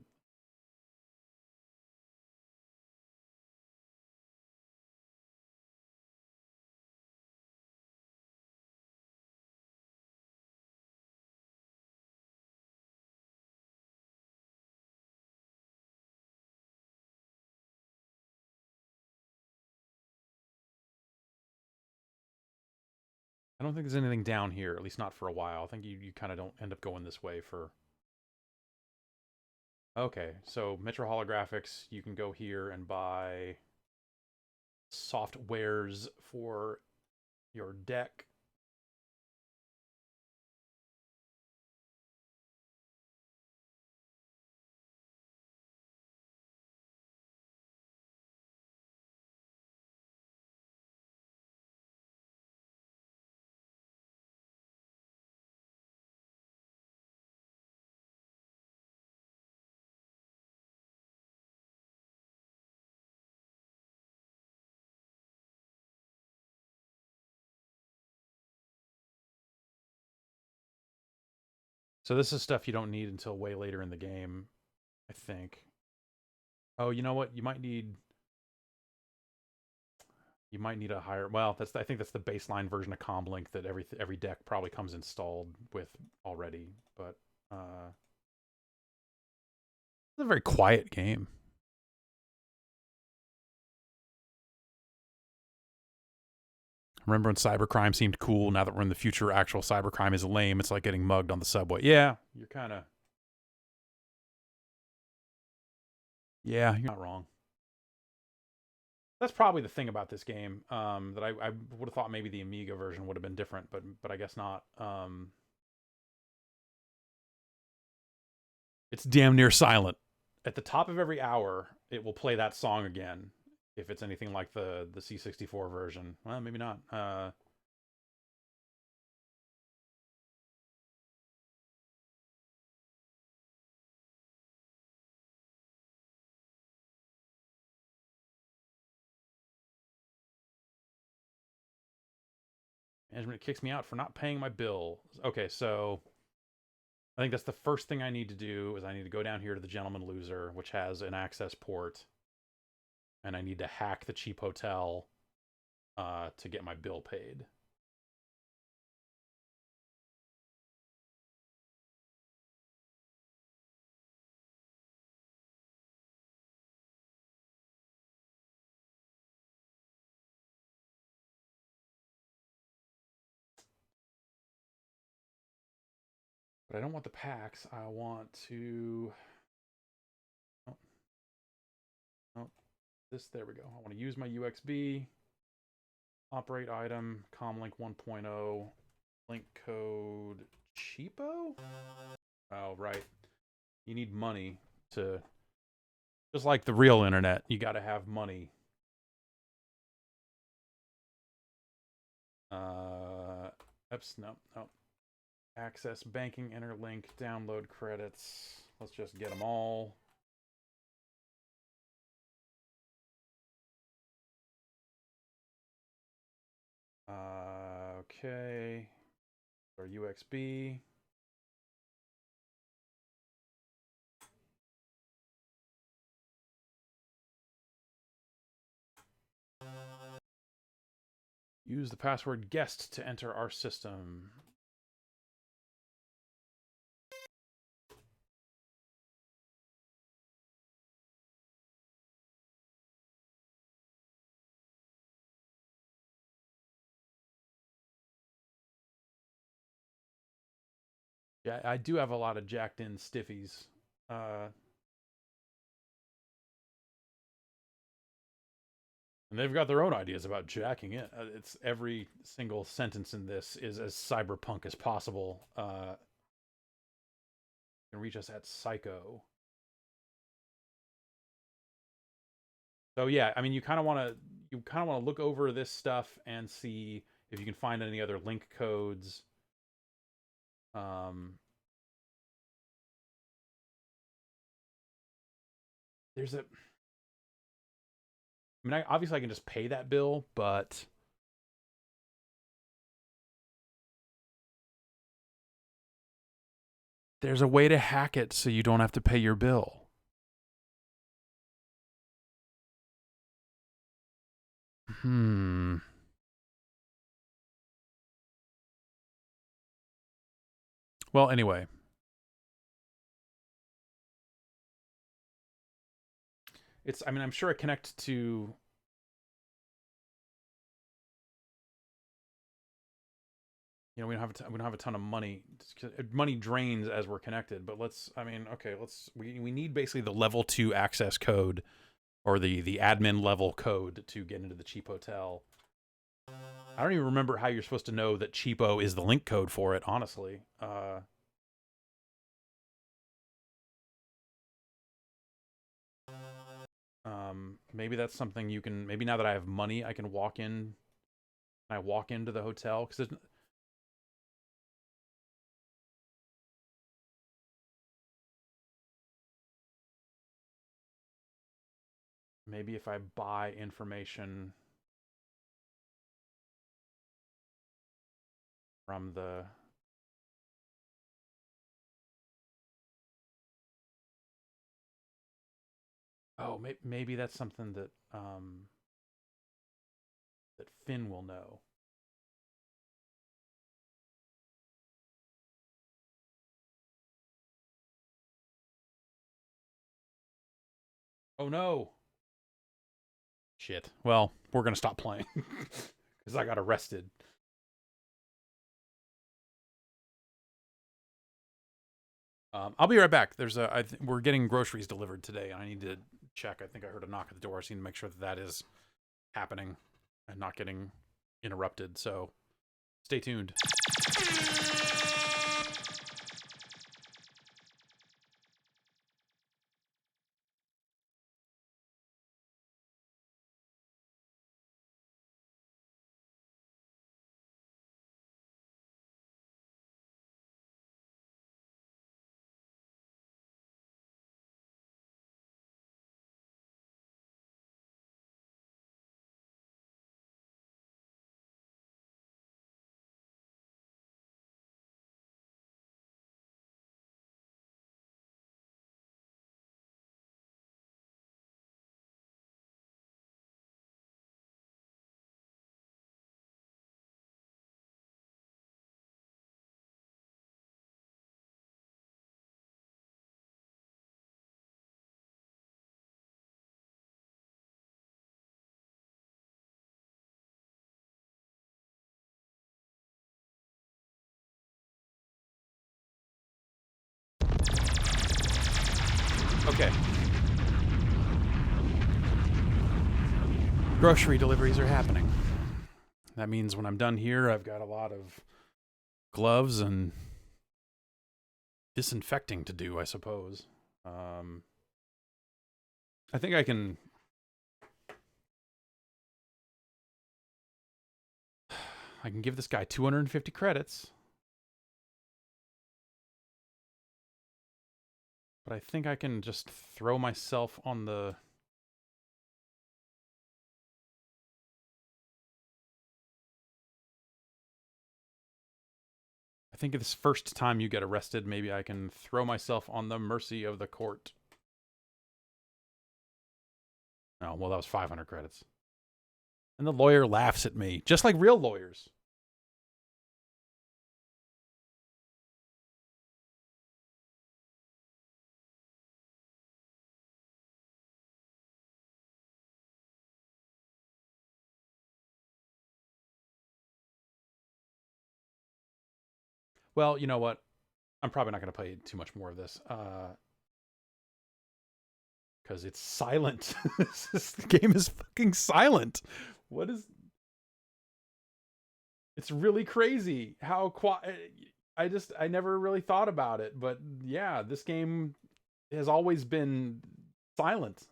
I don't think there's anything down here, at least not for a while. I think you kind of don't end up going this way for... Okay, so Metro Holographics, you can go here and buy softwares for your deck. So this is stuff you don't need until way later in the game, I think. Oh, you know what? You might need a higher. Well, I think that's the baseline version of Comlink that every deck probably comes installed with already. But it's a very quiet game. Remember when cybercrime seemed cool? Now that we're in the future, actual cybercrime is lame. It's like getting mugged on the subway. Yeah, you're kind of. Yeah, you're not wrong. That's probably the thing about this game that I would have thought maybe the Amiga version would have been different, but I guess not. It's damn near silent. At the top of every hour, it will play that song again. If it's anything like the C64 version, well, maybe not. Management kicks me out for not paying my bill. Okay, so I think that's the first thing I need to do is I need to go down here to the Gentleman Loser, which has an access port, and I need to hack the cheap hotel to get my bill paid. But I don't want the packs. I want to... Oh, oh, this, there we go. I want to use my UXB, operate item, comlink 1.0, link code cheapo? Oh, right. You need money to... Just like the real internet, you got to have money. Oops, no. Access banking, interlink, download credits. Let's just get them all. Okay. Our UXB. Use the password guest to enter our system. Yeah, I do have a lot of jacked in stiffies. And they've got their own ideas about jacking it. It's every single sentence in this is as cyberpunk as possible. You can reach us at Psycho. So yeah, I mean, you kind of want to look over this stuff and see if you can find any other link codes. There's a... I mean, obviously I can just pay that bill, but there's a way to hack it so you don't have to pay your bill. Well, anyway. I mean, I'm sure it connects to... You know, we don't have a ton of money. Money drains as we're connected, but we need basically the level 2 access code or the admin level code to get into the cheap hotel. I don't even remember how you're supposed to know that cheapo is the link code for it, honestly. Maybe that's something you can... Maybe now that I have money, I can walk in. I walk into the hotel because maybe if I buy information from the... Oh, maybe that's something that that Finn will know. Oh no. Shit. Well, we're gonna stop playing because I got arrested. I'll be right back. There's we're getting groceries delivered today, and I need to check. I think I heard a knock at the door. I just need to make sure that that is happening and not getting interrupted. So stay tuned. Okay. Grocery deliveries are happening. That means when I'm done here, I've got a lot of gloves and disinfecting to do, I suppose. I think I can... I can give this guy 250 credits. But I think I can just throw myself on the... I think this first time you get arrested, maybe I can throw myself on the mercy of the court. Oh, well, that was 500 credits. And the lawyer laughs at me, just like real lawyers. Well, you know what? I'm probably not going to play too much more of this. Because it's silent. This game is fucking silent. What is... It's really crazy how quiet... I never really thought about it. But yeah, this game has always been silent.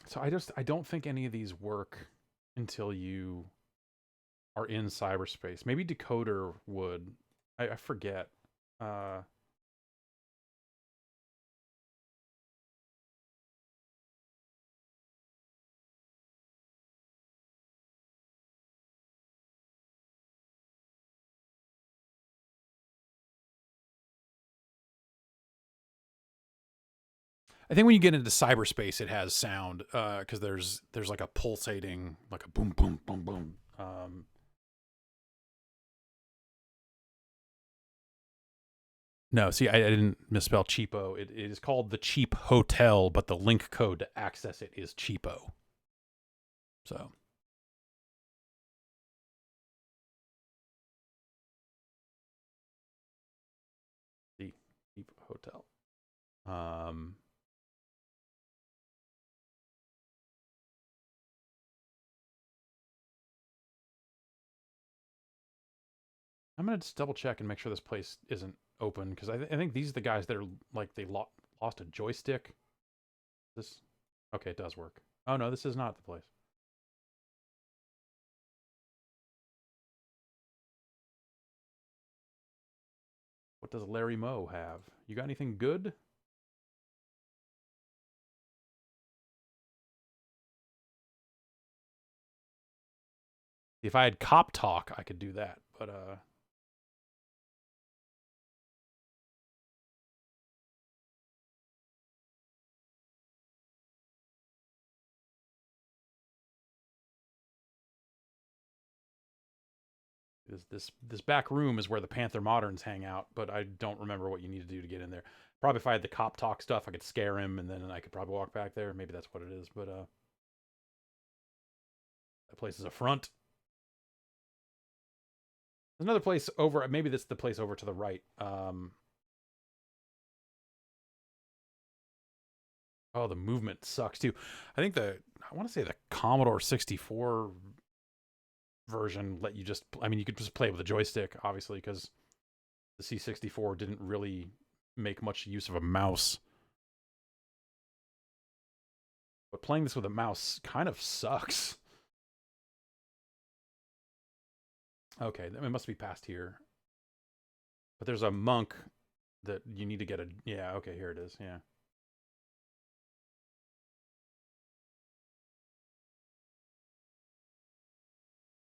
So I don't think any of these work until you are in cyberspace. Maybe Decoder would. I forget. I think when you get into cyberspace, it has sound because there's like a pulsating, like a boom, boom, boom, boom. No, see, I didn't misspell cheapo. It is called the Cheap Hotel, but the link code to access it is cheapo. So. The Cheap Hotel. I'm gonna just double check and make sure this place isn't open because I think these are the guys that are like they lost a joystick. This, okay, it does work. Oh no, this is not the place. What does Larry Moe have? You got anything good? If I had cop talk, I could do that. But this back room is where the Panther Moderns hang out, but I don't remember what you need to do to get in there. Probably if I had the cop talk stuff, I could scare him, and then I could probably walk back there. Maybe that's what it is. But that place is a front. There's another place over. Maybe that's the place over to the right. Oh, the movement sucks too. I think I want to say the Commodore 64 version let you just, I mean, you could just play with a joystick, obviously, because the C64 didn't really make much use of a mouse. But playing this with a mouse kind of sucks. Okay, it must be past here. But there's a monk that you need to get a, yeah, okay, here it is, yeah.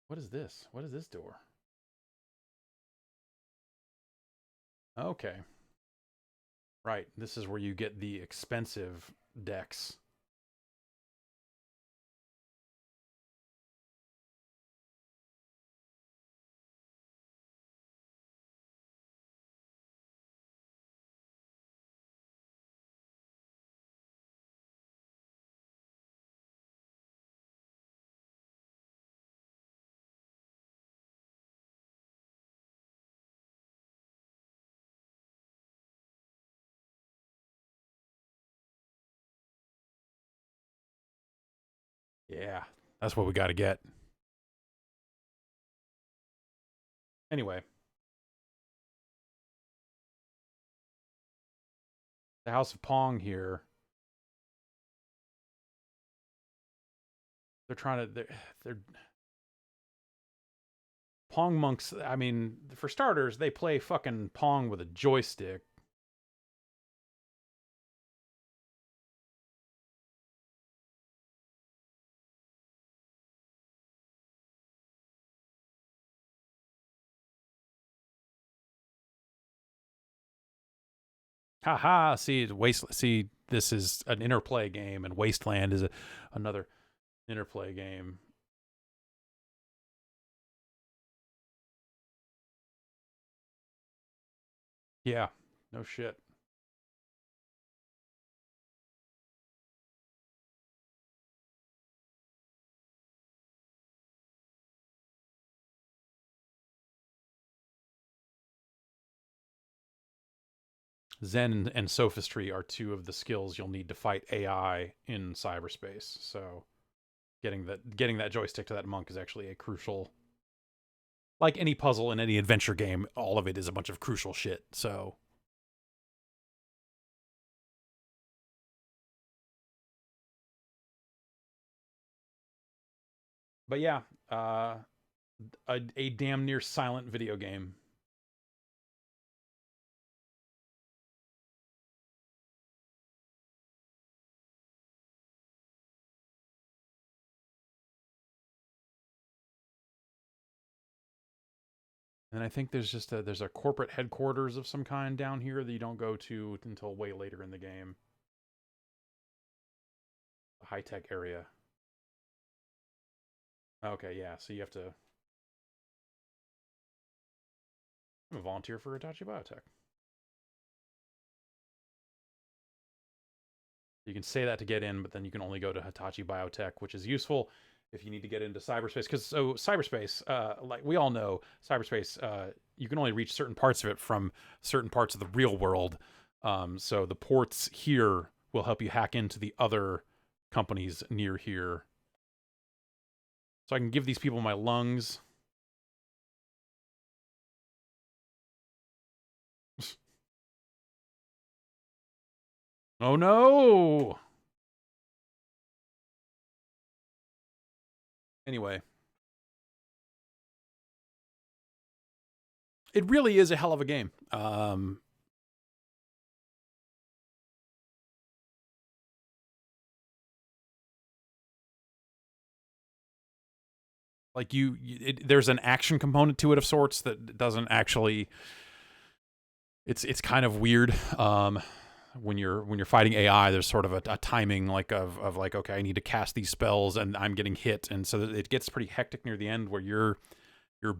What is this? What is this door? Okay. Right, this is where you get the expensive decks. Yeah, that's what we got to get. Anyway. The House of Pong here. They're trying to, they're Pong monks. I mean, for starters, they play fucking Pong with a joystick. Haha, see, see, this is an interplay game, and Wasteland is another interplay game. Yeah, no shit. Zen and sophistry are two of the skills you'll need to fight AI in cyberspace. So getting that joystick to that monk is actually a crucial, like any puzzle in any adventure game, all of it is a bunch of crucial shit. So but yeah, a damn near silent video game. And I think there's there's a corporate headquarters of some kind down here that you don't go to until way later in the game. A high-tech area. Okay, yeah, so you have to... I'm a volunteer for Hitachi Biotech. You can say that to get in, but then you can only go to Hitachi Biotech, which is useful if you need to get into cyberspace. Because so cyberspace, like we all know, cyberspace, you can only reach certain parts of it from certain parts of the real world. So the ports here will help you hack into the other companies near here. So I can give these people my lungs. Oh no! Anyway. It really is a hell of a game. Like there's an action component to it of sorts that doesn't actually. It's kind of weird. When you're fighting AI, there's sort of a timing like of like, okay, I need to cast these spells and I'm getting hit, and so it gets pretty hectic near the end where you're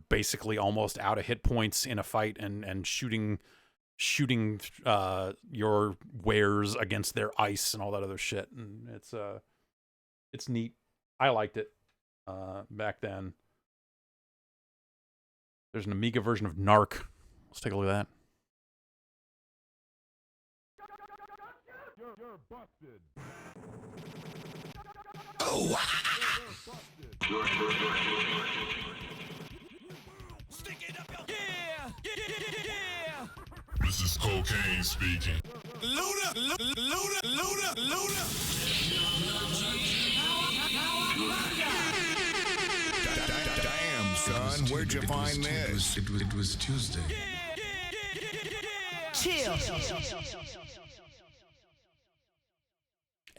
basically almost out of hit points in a fight and shooting your wares against their ice and all that other shit, and it's neat. I liked it back then. There's an Amiga version of NARC. Let's take a look at that. You're busted. Oh, Stick it up, yo. Yeah. this is cocaine speaking. Luda. Damn, son, where'd you find this? It was Tuesday. Chill.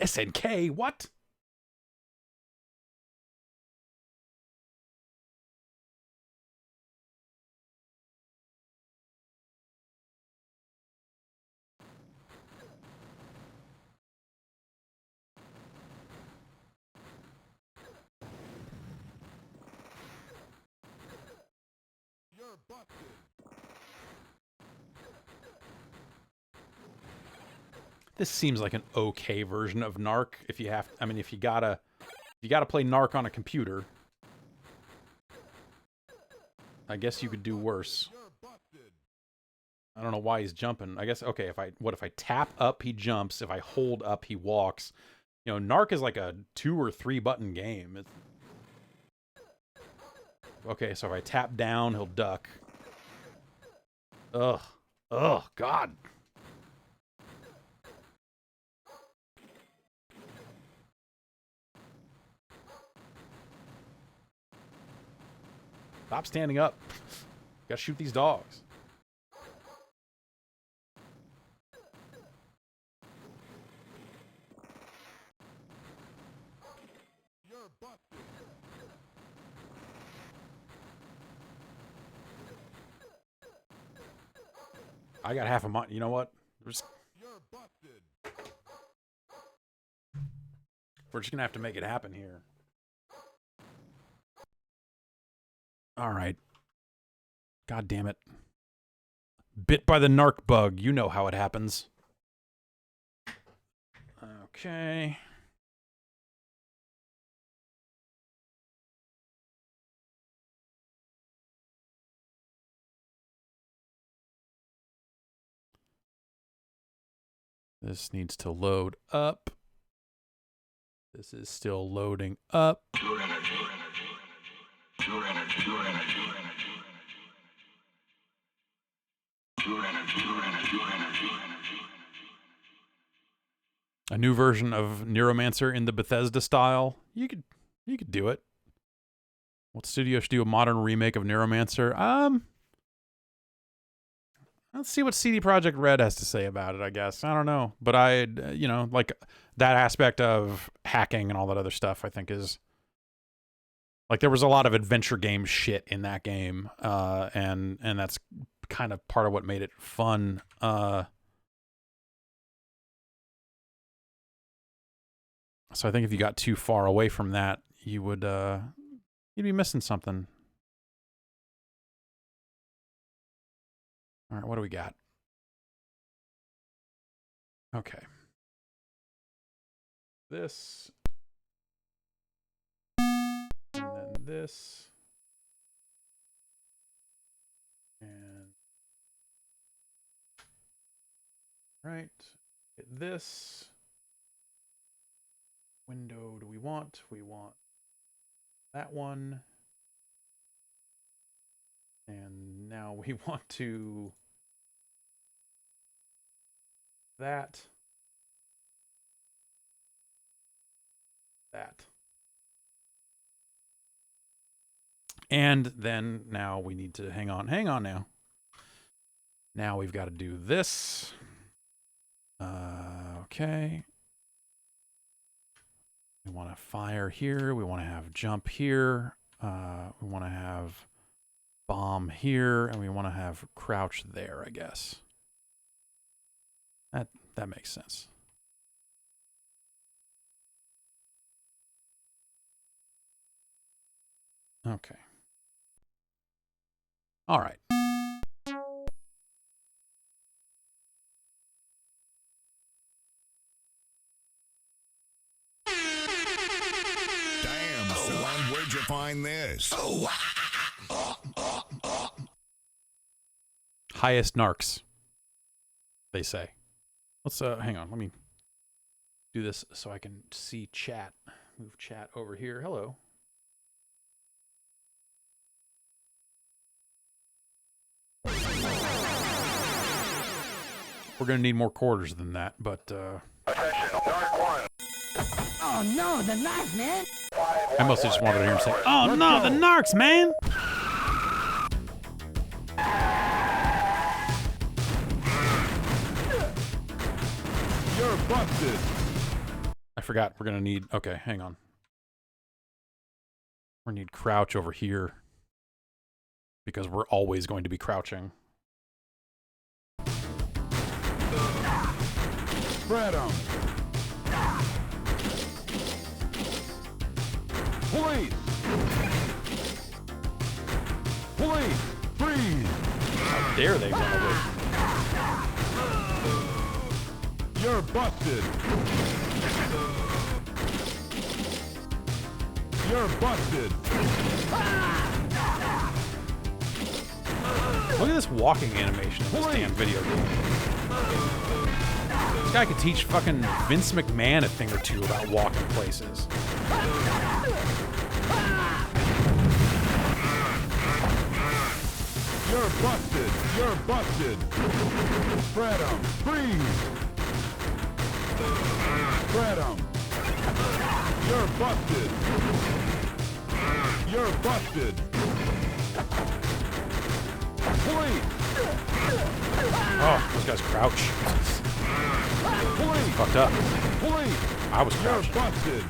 SNK, what? You're busted. This seems like an okay version of NARC. If you have, I mean, if you gotta play NARC on a computer, I guess you could do worse. You're busted. I don't know why he's jumping. I guess, okay, if I tap up, he jumps. If I hold up, he walks. You know, NARC is like a 2 or 3 button game. Okay, so if I tap down, he'll duck. Ugh, God. Stop standing up. Gotta shoot these dogs. You're busted. I got half a month. You know what? You're busted. We're just gonna have to make it happen here. All right. God damn it. Bit by the NARC bug. You know how it happens. Okay. This needs to load up. This is still loading up. A new version of Neuromancer in the Bethesda style. You could do it. What studio should do a modern remake of Neuromancer? Let's see what CD Projekt Red has to say about it, I guess. I don't know. But you know, like that aspect of hacking and all that other stuff, I think is like there was a lot of adventure game shit in that game. And that's kind of part of what made it fun. So I think if you got too far away from that, you would you'd be missing something. All right, what do we got? Okay. This. And then this. And right. Hit this. Window do we want? We want that one. And now we want to that. And then now we need to hang on now. Now we've got to do this. Okay. We want to fire here. We want to have jump here. We want to have bomb here, and we want to have crouch there, I guess. That makes sense. Okay. All right. Damn, son, where'd you find this? Highest NARCs, they say. Let's hang on. Let me do this so I can see chat. Move chat over here. Hello. We're gonna need more quarters than that, but Attention, NARC 1. Oh no, the knife, man! I mostly just wanted to hear him say, "Oh no, the NARCs, man!" You're busted. I forgot we're gonna need. Okay, hang on. We need crouch over here because we're always going to be crouching. Spread 'em. Police! Police! Freeze! How dare they run away? You're busted. You're busted. Look at this walking animation in this damn video game. This guy could teach fucking Vince McMahon a thing or two about walking places. You're busted. You're busted. Spread 'em. Freeze. Spread 'em. You're busted. You're busted. Police. Oh, those guys crouch. Police. Fucked up. Police. I was You're crouching. busted.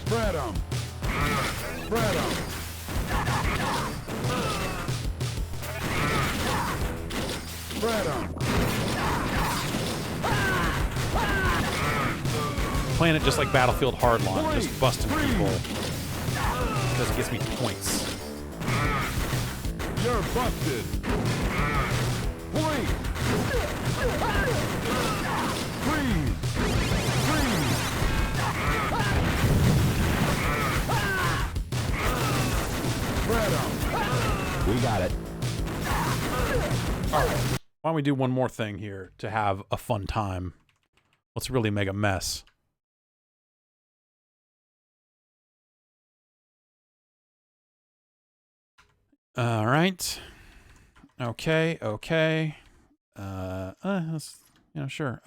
Spread 'em. Spread 'em. Spread 'em. Playing it just like Battlefield Hardline, Police, just busting freeze. people. Because it gets me points. You're busted. Police. Freeze. Freeze. Spread 'em. We got it. All right. Why don't we do one more thing here to have a fun time? Let's really make a mess. All right. Okay. Okay. That's, you know, sure.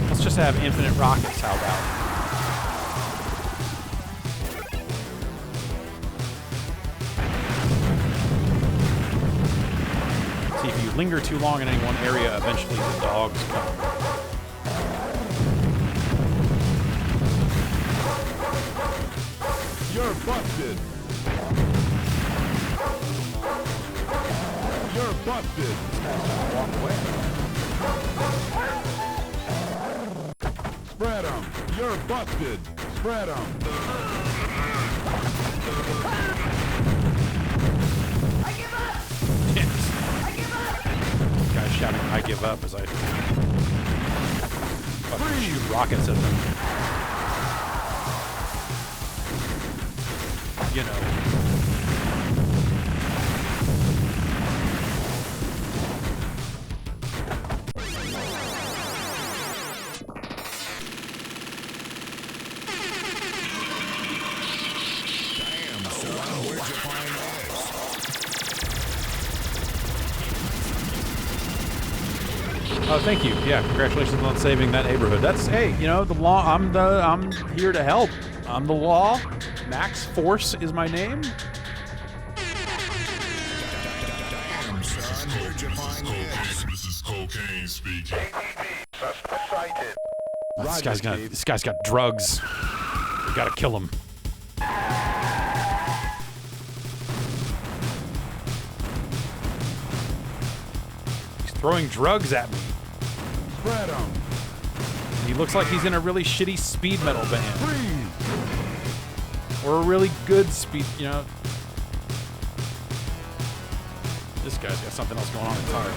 Let's just have infinite rockets. How about? See, if you linger too long in any one area, eventually the dogs come. You're busted. You're busted. Walk away. Spread 'em. You're busted. Spread 'em. Yes. Guy shouting, "I give up," as I fucking shoot rockets at them. You know. Damn, son, where'd you find this? Oh, thank you. Yeah, congratulations on saving that neighborhood. That's, hey, you know, the law. I'm here to help. I'm the law. Max Force is my name. This is Cocaine speaking. Suspect sighted. This guy's got drugs. We gotta kill him. He's throwing drugs at me. Spread 'em. He looks like he's in a really shitty speed metal band. Freeze. Or a really good speed, you know. This guy's got something else going on entirely.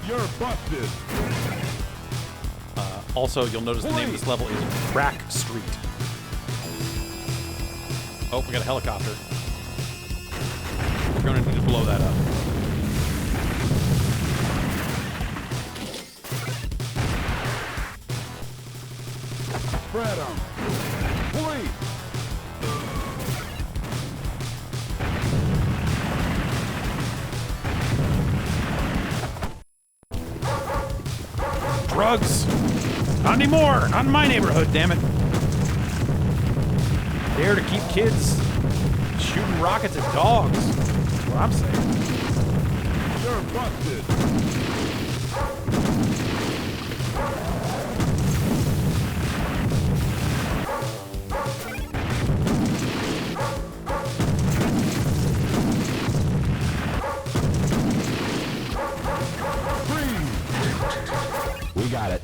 You're busted. Also, you'll notice the name of this level is Crack Street. Oh, we got a helicopter. We're going to need to blow that up. Spread 'em. Police. Drugs! Not anymore! Not in my neighborhood, damn it! There to keep kids shooting rockets at dogs. That's what I'm saying. You're busted. We got it.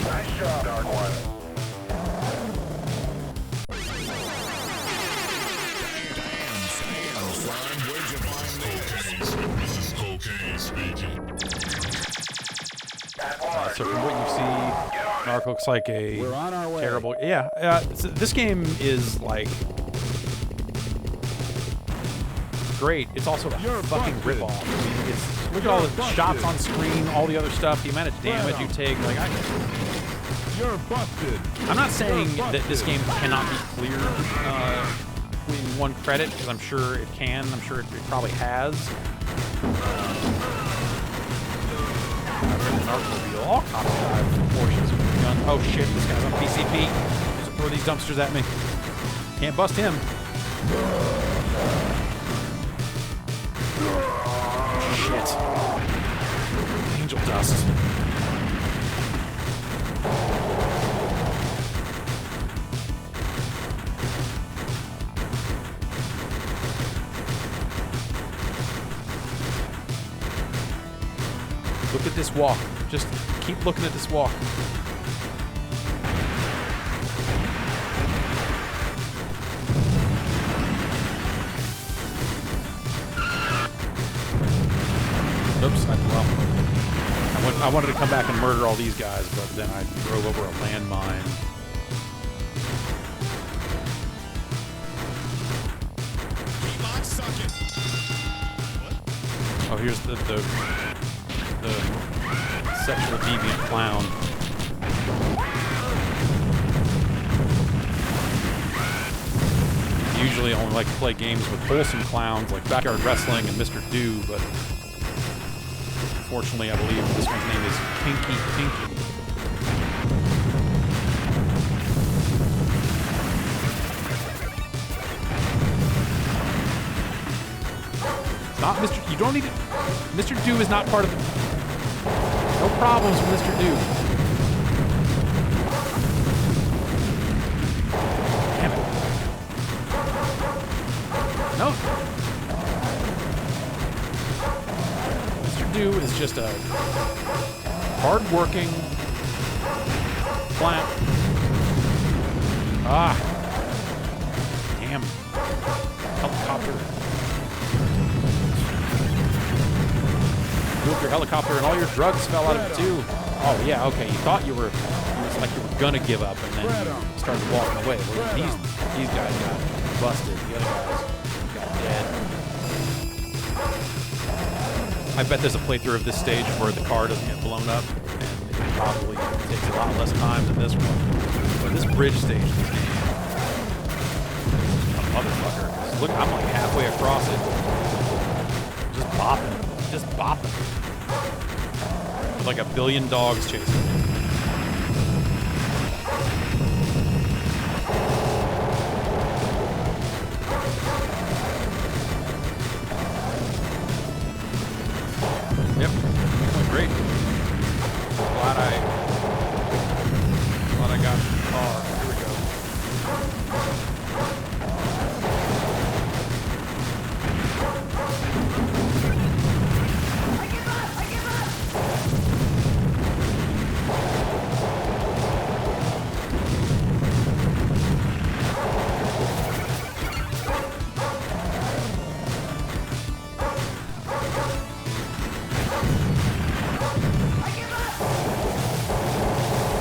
Nice job, Dark One. This is Cocaine speaking. So from what you see, NARC looks like a We're on our way. terrible... Yeah, so this game is like... great. It's also a You're fucking busted. ripoff. I mean, look at all the busted. shots on screen, all the other stuff, the amount of damage you take. Like, You're busted. I'm not saying You're that this busted. game cannot be cleared in one credit, because I'm sure it can. I'm sure it probably has. All cops die from portions of the gun. Oh shit, this guy's on PCP. Just throw these dumpsters at me. Can't bust him. Shit. Angel dust. Look at this walk. Just keep looking at this walk. Oops, I wanted to come back and murder all these guys, but then I drove over a landmine. Oh, here's the sexual deviant clown. Usually I only like to play games with wholesome clowns like Backyard Wrestling and Mr. Do, but unfortunately I believe this one's name is Kinky Pinky. It's not Mr. You don't need to... Mr. Do is not part of the... No problems with Mr. Do. Damn it. No. Mr. Do is just a hard-working plant. Ah. Damn. Helicopter. Moved your helicopter and all your drugs fell out of it too. Oh yeah, okay. You thought you were, it was like you were gonna give up, and then you started walking away. Well, these guys got busted. The other guys got dead. I bet there's a playthrough of this stage where the car doesn't get blown up, and it probably takes a lot less time than this one. But this bridge stage, this game, a motherfucker. Look, I'm like halfway across it. Just bopping. Just bopping. With like a billion dogs chasing me. Yep, going great. Glad I got the car. Here we go.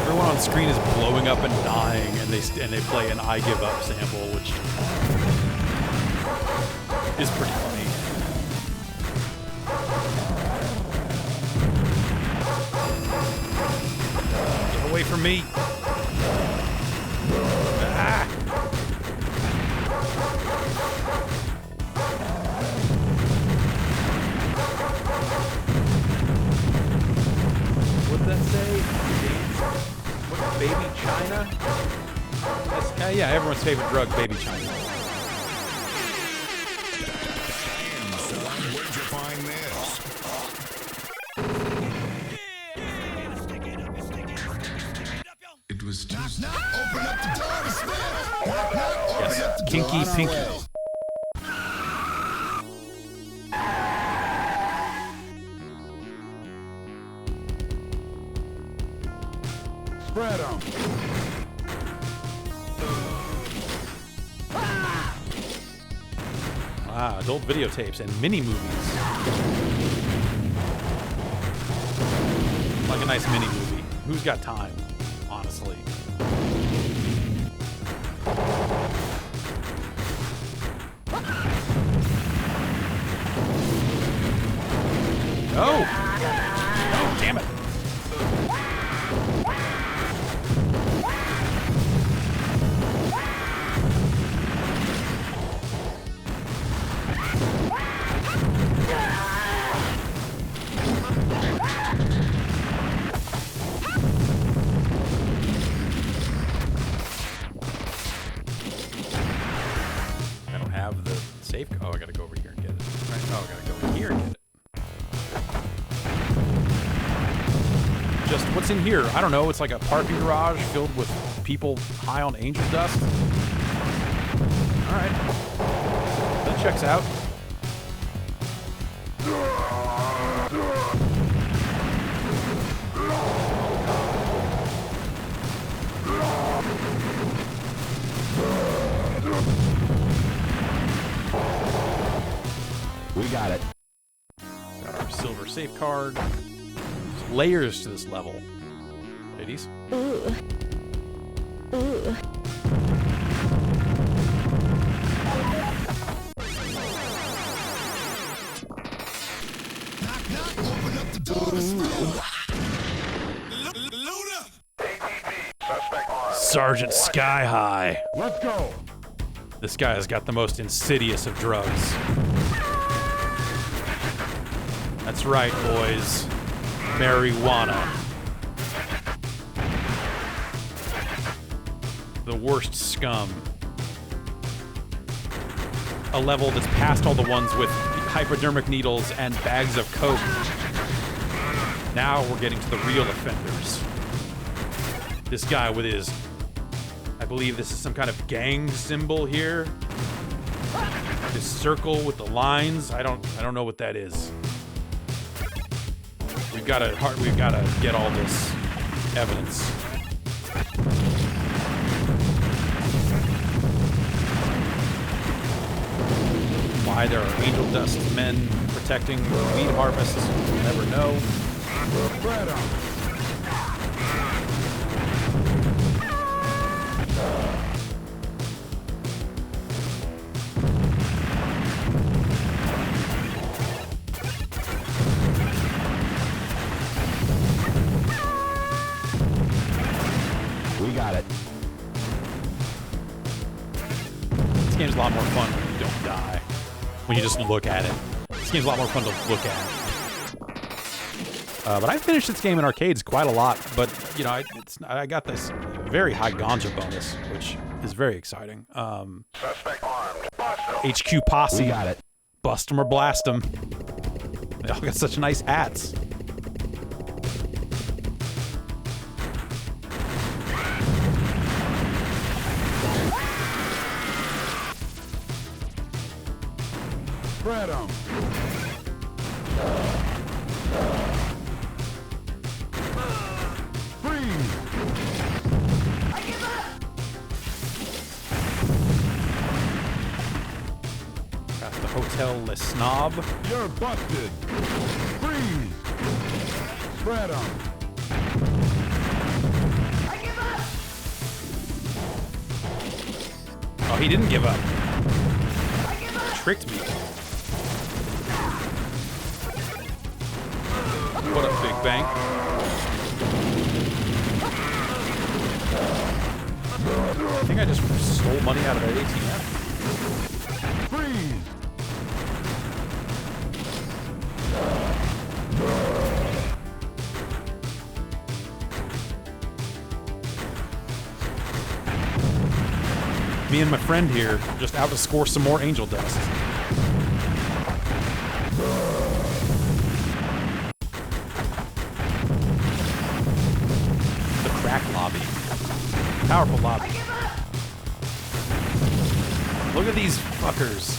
Everyone on screen is blowing up and dying, and they play an "I Give Up" sample, which is pretty funny. Get away from me! Ah! What'd that say? What, Baby China? Yeah, everyone's favorite drug, Baby China. Damn, son, where'd you find this? It was too Open up the door to spill. Yes, Kinky Pinky. Spread 'em. Ah, adult videotapes and mini movies. Like a nice mini movie. Who's got time, honestly? No! No, damn it! I don't have the safe. Oh, I gotta go over here and get it. Right. Oh, I gotta go in here and get it. Just what's in here? I don't know. It's like a parking garage filled with people high on angel dust. All right, that checks out. We got it. Got our silver safe card. There's layers to this level, ladies. Ooh. Ooh. Open up the door to spill. Sergeant Sky High. Let's go. This guy has got the most insidious of drugs. That's right, boys. Marijuana. The worst scum. A level that's past all the ones with hypodermic needles and bags of coke. Now we're getting to the real offenders. This guy with his, I believe this is some kind of gang symbol here. This circle with the lines. I don't know what that is. We've gotta get all this evidence. Why there are angel dust men protecting weed harvests, we'll never know. Spread 'em. We got it. This game's a lot more fun when you don't die. When you just look at it. It's game's a lot more fun to look at. But I finished this game in arcades quite a lot. But you know, I got this very high ganja bonus, which is very exciting. Suspect armed. Bust him. HQ Posse. We got it. Bust them or blast them. They all got such nice hats. Spread 'em. Freeze. Past the Hotel Le Snob. You're busted. Freeze. Spread 'em. Oh, he didn't give up. Tricked me. What up, Big Bank? I think I just stole money out of that ATM. Freeze. Me and my friend here just out to score some more angel dust. The crack lobby. Powerful lobby. Look at these fuckers.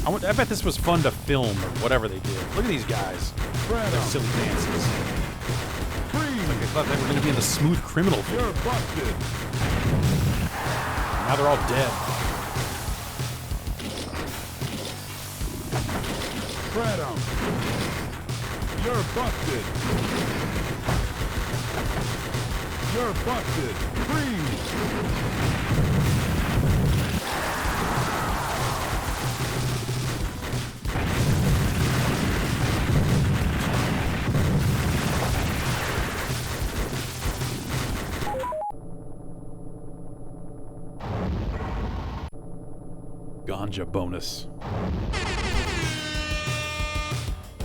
I bet this was fun to film or whatever they did. Look at these guys. Spread Their 'em. silly dances. Freeze. I thought they were going to be in the smooth criminal film. You're busted. Now they're all dead. Spread 'em. You're busted. You're busted. Freeze. Ganja bonus.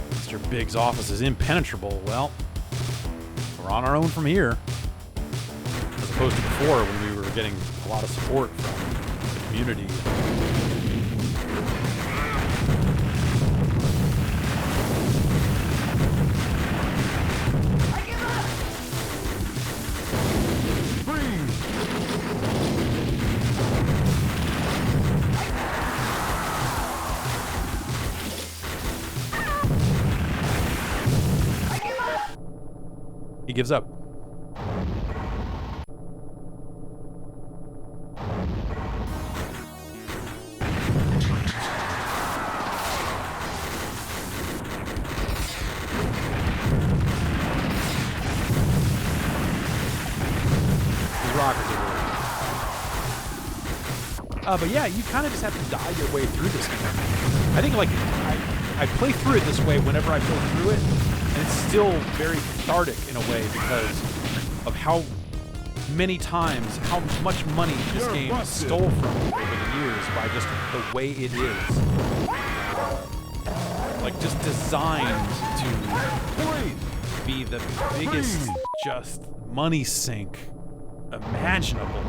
Mr. Big's office is impenetrable. Well, we're on our own from here. As opposed to before when we were getting a lot of support from the community. He gives up. But yeah, you kind of just have to die your way through this game. I think, like, I play through it this way whenever I play through it, and it's still very cathartic in a way because of how many times, how much money this game stole from me over the years by just the way it is. Like, just designed to be the biggest just money sink imaginable.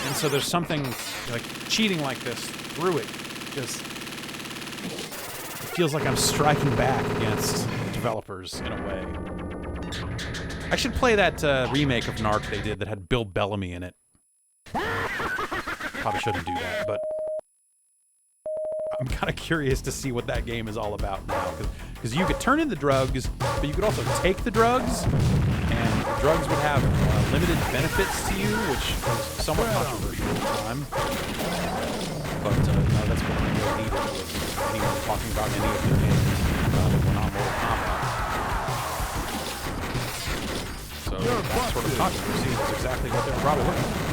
And so there's something like cheating like this through it. Just it feels like I'm striking back against developers in a way. I should play that remake of NARC they did that had Bill Bellamy in it. Probably shouldn't do that, but I'm kind of curious to see what that game is all about now. Because you could turn in the drugs, but you could also take the drugs, and the drugs would have limited benefits to you, which was somewhat controversial at the time. But no, that's what they really needed was anyone talking about any of their games that were not Mortal Kombat. So that sort of controversy is exactly what they're probably looking for.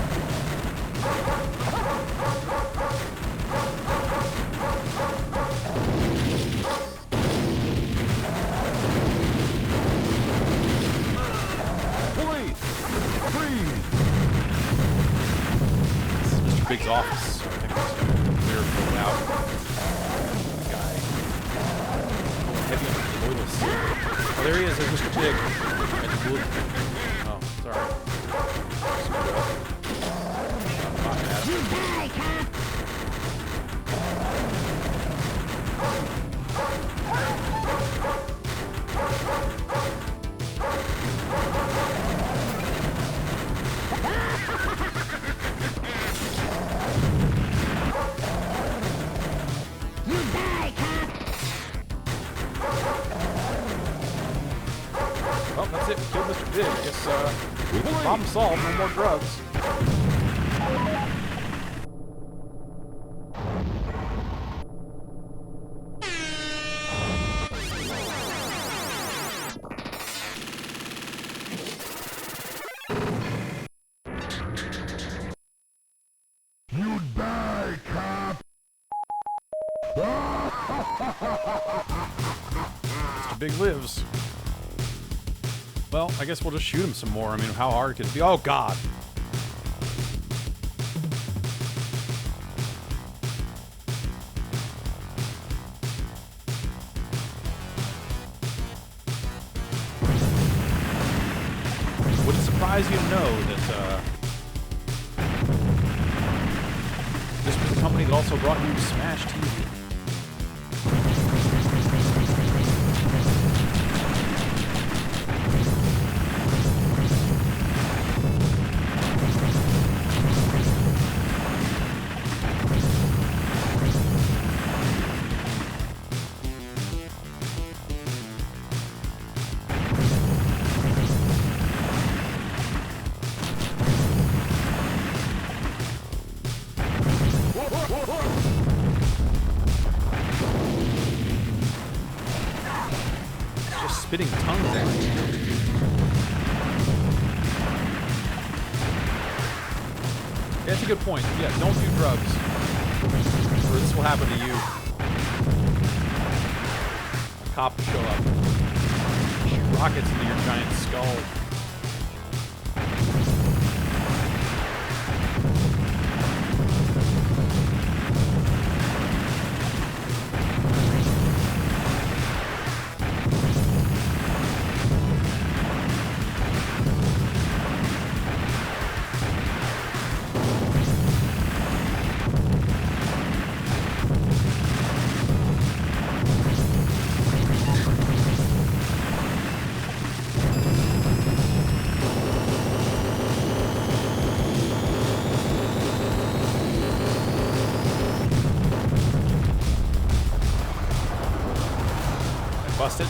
This is Mr. Big's office, so I think there he is. There's Mr. Pig. Oh, sorry. Well, that's it. We killed Mr. Pig. I guess, problem solved. No more drugs. You die, cop! Mr. Big lives. Well, I guess we'll just shoot him some more. I mean, how hard could it be? Oh, God. Would it surprise you to know that this was the company that also brought you Smash TV? Spitting tongue there. Yeah, that's a good point. Yeah, don't do drugs, or this will happen to you. A cop will show up, shoot rockets into your giant skull. Busted.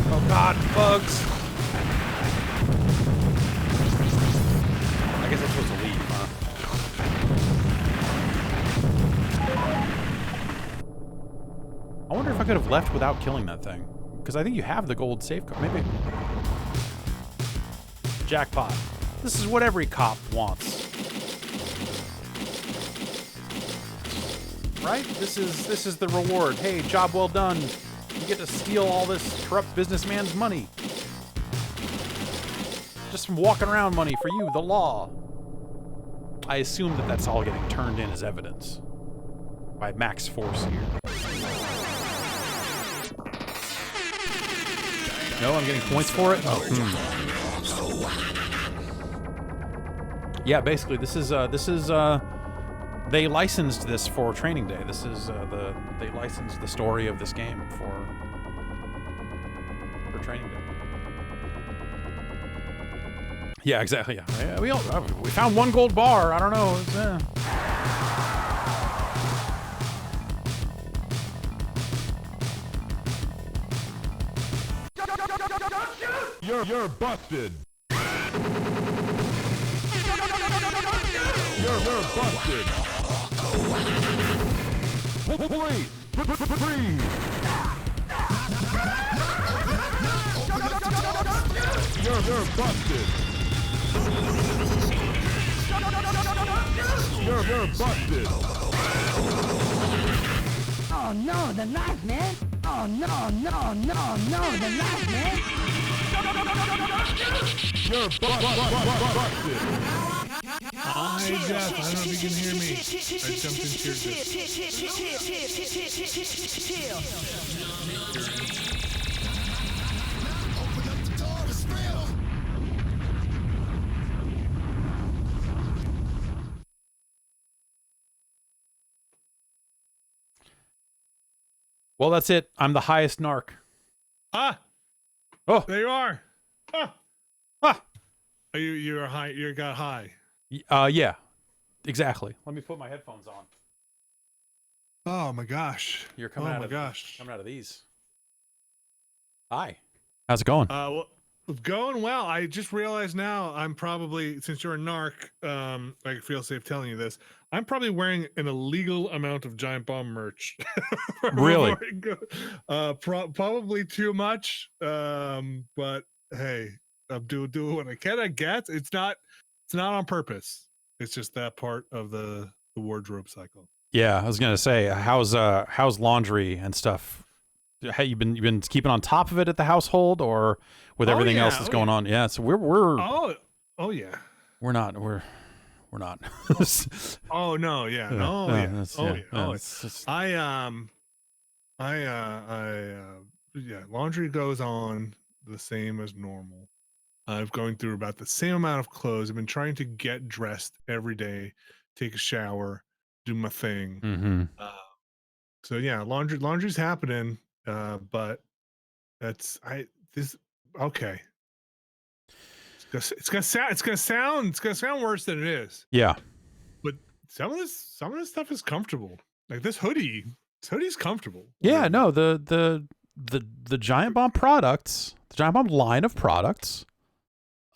Oh God, bugs. I guess I'm supposed to leave, huh? I wonder if I could have left without killing that thing. Because I think you have the gold safe card. Maybe. Jackpot. This is what every cop wants. Right? This is the reward. Hey, job well done. You get to steal all this corrupt businessman's money. Just from walking around money for you, the law. I assume that that's all getting turned in as evidence by Max Force here. No, I'm getting points for it? Oh, Yeah, basically, this is they licensed this for Training Day. This is they licensed the story of this game for Training Day. Yeah, exactly. Yeah, we found one gold bar. I don't know. You're busted. You're busted. Please, freeze. You're busted. You're busted. Oh no, the knife, man. Oh no, the knife, man. You're busted. Hi, Jeff. I don't know if you can hear me. I jumped into Well, that's it. I'm the highest narc. Ah! Oh. There you are. Ah! Ah. You're high. You got high. Yeah. Exactly. Let me put my headphones on. Oh my gosh. You're coming oh out my of gosh. coming out of these. Hi. How's it going? Well, it's going well. I just realized now I'm probably, since you're a narc, I feel safe telling you this. I'm probably wearing an illegal amount of Giant Bomb merch. Really? Probably too much. But hey, I'm doing what I can. I guess it's not on purpose. It's just that part of the wardrobe cycle. Yeah, I was gonna say, how's laundry and stuff? Hey, you've been keeping on top of it at the household, or with everything else that's going on? Yeah, so we're oh yeah, we're not. Oh no, yeah, yeah. Laundry goes on the same as normal. I'm going through about the same amount of clothes. I've been trying to get dressed every day, take a shower, do my thing. Mm-hmm. So yeah, laundry's happening. But okay. It's gonna sound worse than it is. Yeah. But some of this stuff is comfortable. Like this hoodie's comfortable. Yeah, no, the Giant Bomb products, the Giant Bomb line of products,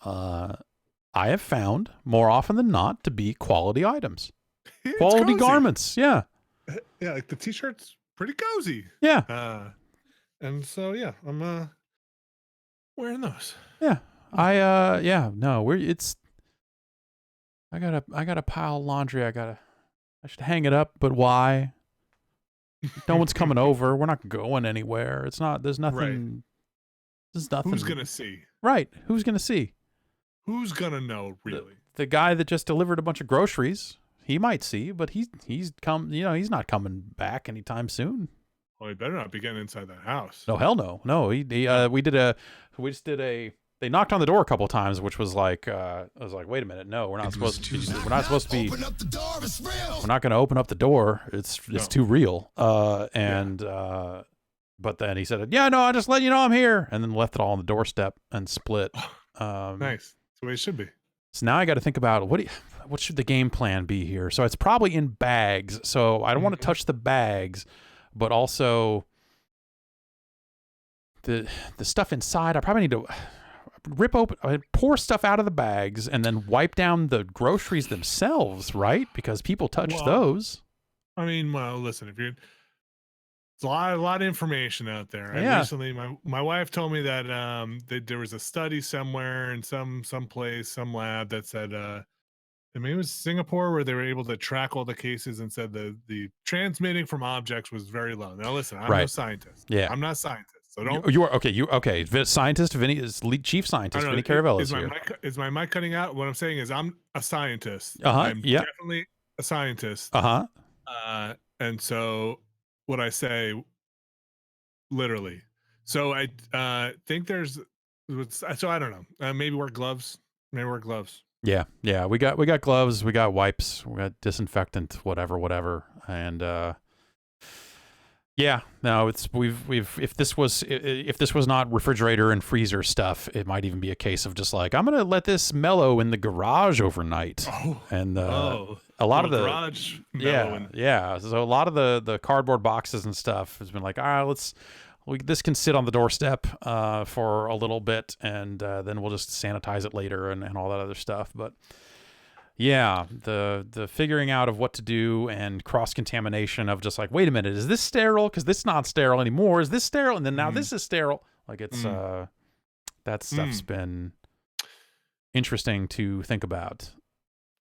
I have found more often than not to be quality items. Quality garments. Yeah. Yeah, like the t-shirt's pretty cozy. Yeah. And so yeah, I'm wearing those. Yeah. I got a pile of laundry. I should hang it up, but why? No one's coming over. We're not going anywhere. There's nothing. Right. There's nothing. Who's gonna see? Right. Who's gonna see? Who's gonna know, really? The guy that just delivered a bunch of groceries, he might see, but he's come, he's not coming back anytime soon. Well, he better not be getting inside that house. No, hell no. No, they knocked on the door a couple of times, which was like, I was like, wait a minute, no, we're not supposed to be. Open up the door, it's real. We're not going to open up the door. It's too real. But then he said, yeah, no, I just let you know I'm here, and then left it all on the doorstep and split. Nice. That's the way it should be. So now I got to think about what should the game plan be here? So it's probably in bags. So I don't want to touch the bags, but also the stuff inside. I probably need to rip open, pour stuff out of the bags, and then wipe down the groceries themselves, right? Because people touch those. I mean, well, listen, there's a lot of information out there. Yeah. Recently, my wife told me that there was a study somewhere in some place, some lab that said, I mean, it was Singapore, where they were able to track all the cases and said the transmitting from objects was very low. Now, listen, I'm no scientist. Yeah, I'm not a scientist. So don't. You are okay. Scientist Vinny is chief scientist. Vinny Caravello is here. Is my mic cutting out? What I'm saying is I'm a scientist. I'm definitely a scientist. And so what I say, literally. So I think there's. So I don't know. Maybe wear gloves. Yeah. We got gloves. We got wipes. We got disinfectant. Whatever. And yeah, no, if this was not refrigerator and freezer stuff, it might even be a case of just like, I'm gonna let this mellow in the garage overnight. A lot of the garage. Yeah. So a lot of the cardboard boxes and stuff has been like, all right, this can sit on the doorstep for a little bit, and then we'll just sanitize it later and all that other stuff. But yeah, the figuring out of what to do and cross-contamination of just like, wait a minute, is this sterile? Because this is not sterile anymore. Is this sterile? And then now this is sterile. Like it's that stuff's been interesting to think about.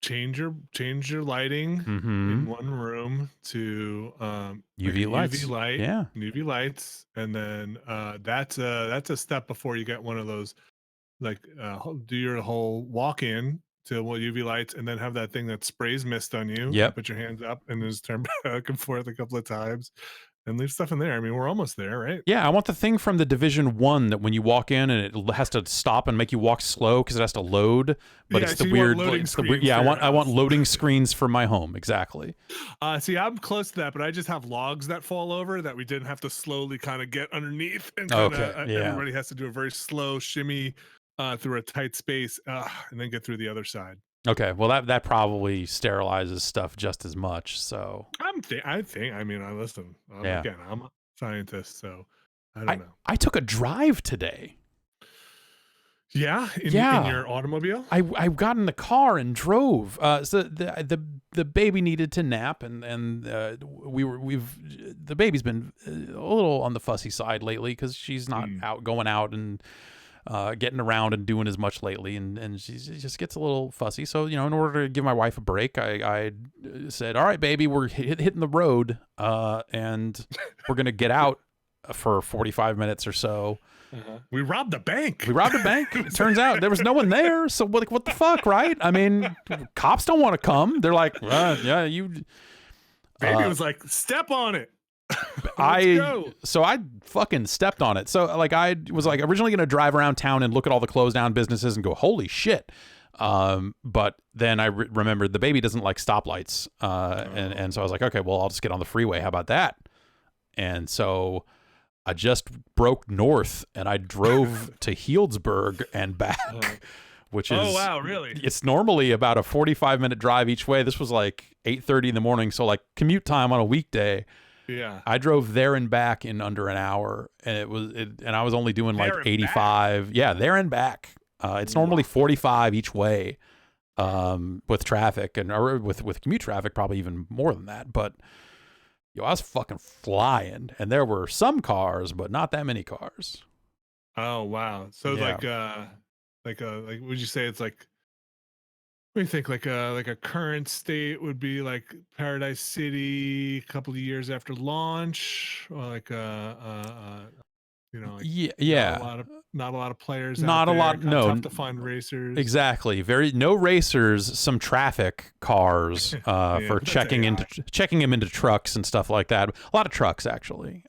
Change your lighting in one room to UV lights. UV lights, and then that's a step before you get one of those, like do your whole walk-in to UV lights, and then have that thing that sprays mist on you. Yep. Put your hands up and just turn back and forth a couple of times, and leave stuff in there. I mean, we're almost there, right? Yeah, I want the thing from the Division 1 that when you walk in and it has to stop and make you walk slow because it has to load. But it's so the you want weird, loading it's the weird. screens Yeah, for your I want house. loading screens for my home. Exactly. See, I'm close to that, but I just have logs that fall over that we didn't have to slowly kind of get underneath, and kinda, Okay, yeah. everybody has to do a very slow shimmy through a tight space, and then get through the other side. Okay, well that probably sterilizes stuff just as much. So I think. I mean, listen. Yeah. Again, I'm a scientist, so I don't know. I took a drive today. Yeah, in Yeah. your automobile. I got in the car and drove. So the baby needed to nap, and the baby's been a little on the fussy side lately because she's not going out and getting around and doing as much lately, and she just gets a little fussy. So in order to give my wife a break, I said, "All right, baby, we're hitting the road, and we're gonna get out for 45 minutes or so." We robbed a bank. It turns out there was no one there. So what the fuck, right? I mean, cops don't want to come. They're like, yeah, you. Baby was like, "Step on it." Let's go. So I fucking stepped on it. So I was originally gonna drive around town and look at all the closed down businesses and go, holy shit. But then I remembered the baby doesn't like stoplights. And so I was like, okay, well, I'll just get on the freeway. How about that? And so I just broke north and I drove to Healdsburg and back, which is, oh wow, really? It's normally about a 45-minute drive each way. This was like 8:30 in the morning. So commute time on a weekday. Yeah. I drove there and back in under an hour, and and I was only doing There like and 85. back? Yeah, there and back. It's normally 45 each way, with traffic or with commute traffic, probably even more than that. But I was fucking flying, and there were some cars, but not that many cars. Oh wow. So Yeah. would you say it's like? What do you think? Like a current state would be like Paradise City, a couple of years after launch, or like Yeah. not a lot of players. Not out a lot. there, No. tough to find racers. Exactly. No racers, some traffic cars for that's checking AI. checking them into trucks and stuff like that. A lot of trucks actually.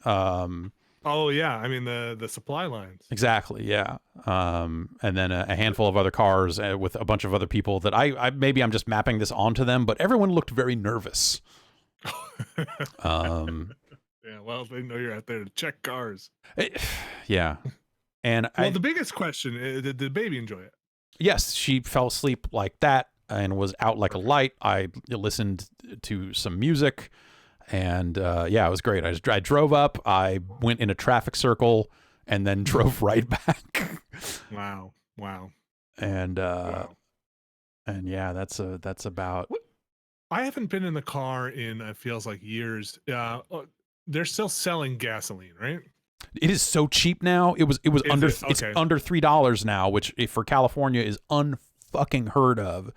Oh yeah, I mean the supply lines. Exactly. Yeah. And then a handful of other cars with a bunch of other people that I maybe I'm just mapping this onto them, but everyone looked very nervous. Yeah, well, they know you're out there to check cars. Yeah. And Well, the biggest question is, did the baby enjoy it? yes, she fell asleep like that and was out like a light. I listened to some music. And yeah, it was great. I drove up, I went in a traffic circle, and then drove right back. Wow. And Wow. and yeah, that's about. I haven't been in the car in it feels like years. They're still selling gasoline, right? It is so cheap now. It's under $3 now, which for California is unfucking heard of.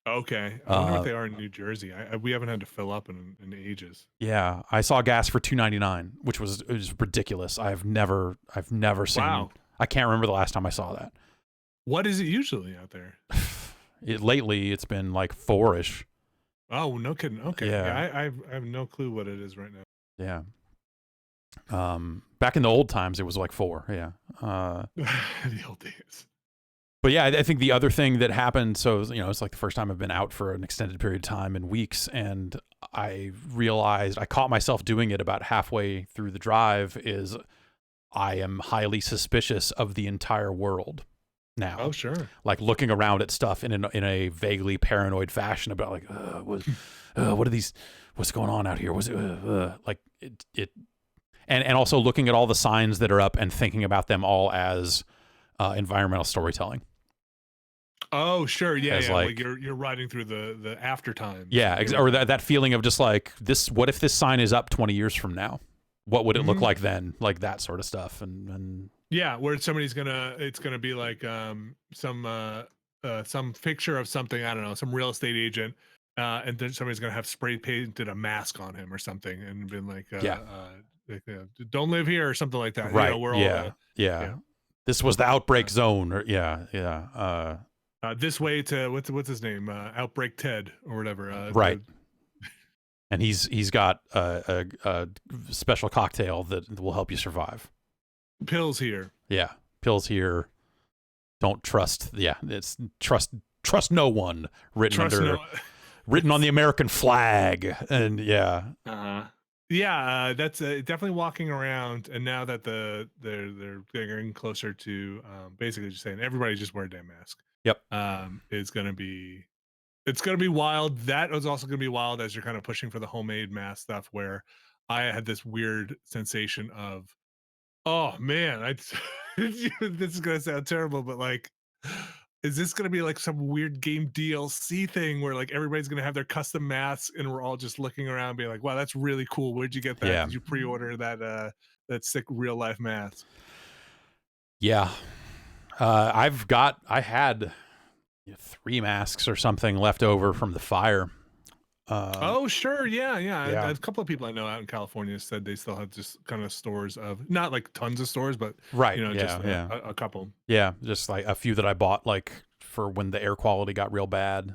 Okay, I wonder what they are in New Jersey. We haven't had to fill up in ages. Yeah, I saw gas for $2.99, which was ridiculous. I've never seen. Wow. I can't remember the last time I saw that. What is it usually out there? Lately, it's been like 4-ish. Oh, no kidding. Okay, Yeah. I have no clue what it is right now. Yeah. Back in the old times, it was like 4. Yeah. The old days. But yeah, I think the other thing that happened, so it's like the first time I've been out for an extended period of time in weeks, and I realized I caught myself doing it about halfway through the drive. Is I am highly suspicious of the entire world now. Oh sure. Like looking around at stuff in a vaguely paranoid fashion about like, what are these? What's going on out here? Was it like it? And also looking at all the signs that are up and thinking about them all as environmental storytelling. Oh sure, yeah, As yeah. like- Like you're riding through the after times. Yeah, or that feeling of just like this. What if this sign is up 20 years from now? What would it look like then? Like that sort of stuff. And yeah, where it's gonna be like some picture of something, I don't know, some real estate agent, and then somebody's gonna have spray painted a mask on him or something, and been like, don't live here or something like that. right, You know, we're all yeah. This was the outbreak zone, or yeah. this way to what's his name? Outbreak Ted or whatever. Right. And he's got a special cocktail that will help you survive. Pills here. Yeah, pills here. Don't trust. Yeah, it's trust no one. Written on the American flag, and yeah. Yeah, that's definitely walking around. And now that they're getting closer to basically just saying everybody just wear a damn mask. Yep. It's gonna be wild. That was also gonna be wild as you're kind of pushing for the homemade mask stuff, where I had this weird sensation of, oh man, this is gonna sound terrible, but like, is this gonna be like some weird game DLC thing where like everybody's gonna have their custom masks and we're all just looking around being like, wow, that's really cool. Where'd you get that? Yeah. Did you pre-order that sick real life mask? Yeah. I had 3 masks or something left over from the fire. Oh, sure. Yeah. A couple of people I know out in California said they still have just kind of stores of, not like tons of stores, but right. just a couple. Yeah. Just like a few that I bought like for when the air quality got real bad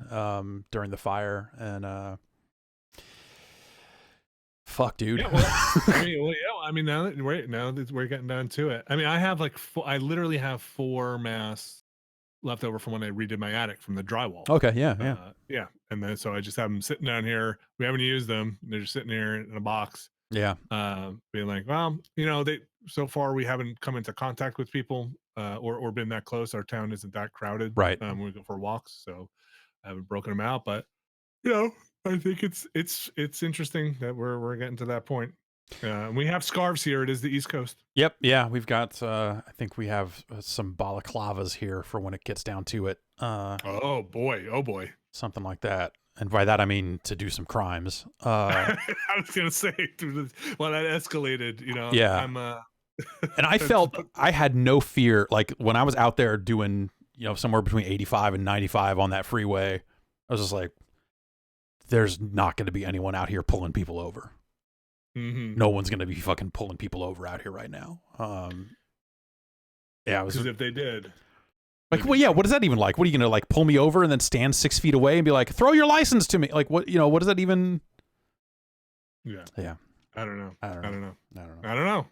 during the fire. And fuck, dude. Yeah, I mean, now that we're getting down to it. I mean, I have like I literally have 4 masks left over from when I redid my attic from the drywall. Okay, yeah. And then so I just have them sitting down here. We haven't used them. They're just sitting here in a box. Yeah. Being like, well, so far we haven't come into contact with people or been that close. Our town isn't that crowded. Right. When we go for walks, so I haven't broken them out. But I think it's interesting that we're getting to that point. We have scarves here. It is the East Coast. Yep. Yeah. We've got, I think we have some balaclavas here for when it gets down to it. Oh boy. Something like that. And by that, I mean to do some crimes. I was going to say, well, that escalated, Yeah. And I felt I had no fear. Like when I was out there doing, somewhere between 85 and 95 on that freeway, I was just like, there's not going to be anyone out here pulling people over. Mm-hmm. No one's going to be fucking pulling people over out here right now. Yeah, because if they did, like, well, yeah, what is that even like? What are you going to like pull me over and then stand 6 feet away and be like, throw your license to me? Like, what, what does that even? Yeah. I don't know. I don't know.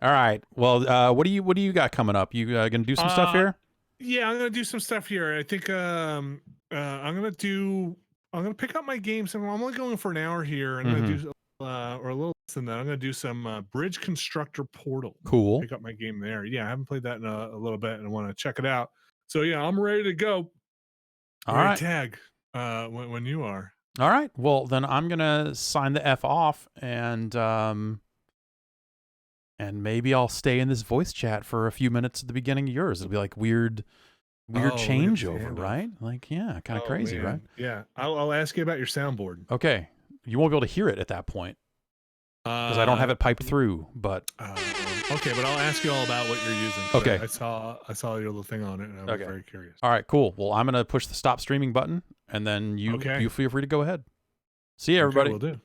All right. Well, what do you got coming up? You going to do some stuff here? Yeah, I'm going to do some stuff here. I think I'm going to pick up my games. I'm only going for an hour here. I'm going to do or a little less than that. I'm going to do some Bridge Constructor Portal. Cool. Pick up my game there. Yeah, I haven't played that in a little bit, and I want to check it out. So yeah, I'm ready to go. All right. Tag when you are. All right. Well, then I'm going to sign the F off, and maybe I'll stay in this voice chat for a few minutes at the beginning of yours. It'll be like weird changeover, right? Like, yeah, kind of crazy, man. right? Yeah. I'll ask you about your soundboard. Okay. You won't be able to hear it at that point because I don't have it piped through, but okay, but I'll ask you all about what you're using. Okay. I saw your little thing on it, and I was very curious. All right, cool. Well, I'm going to push the stop streaming button, and then you feel free to go ahead. See you, everybody. Okay, will do.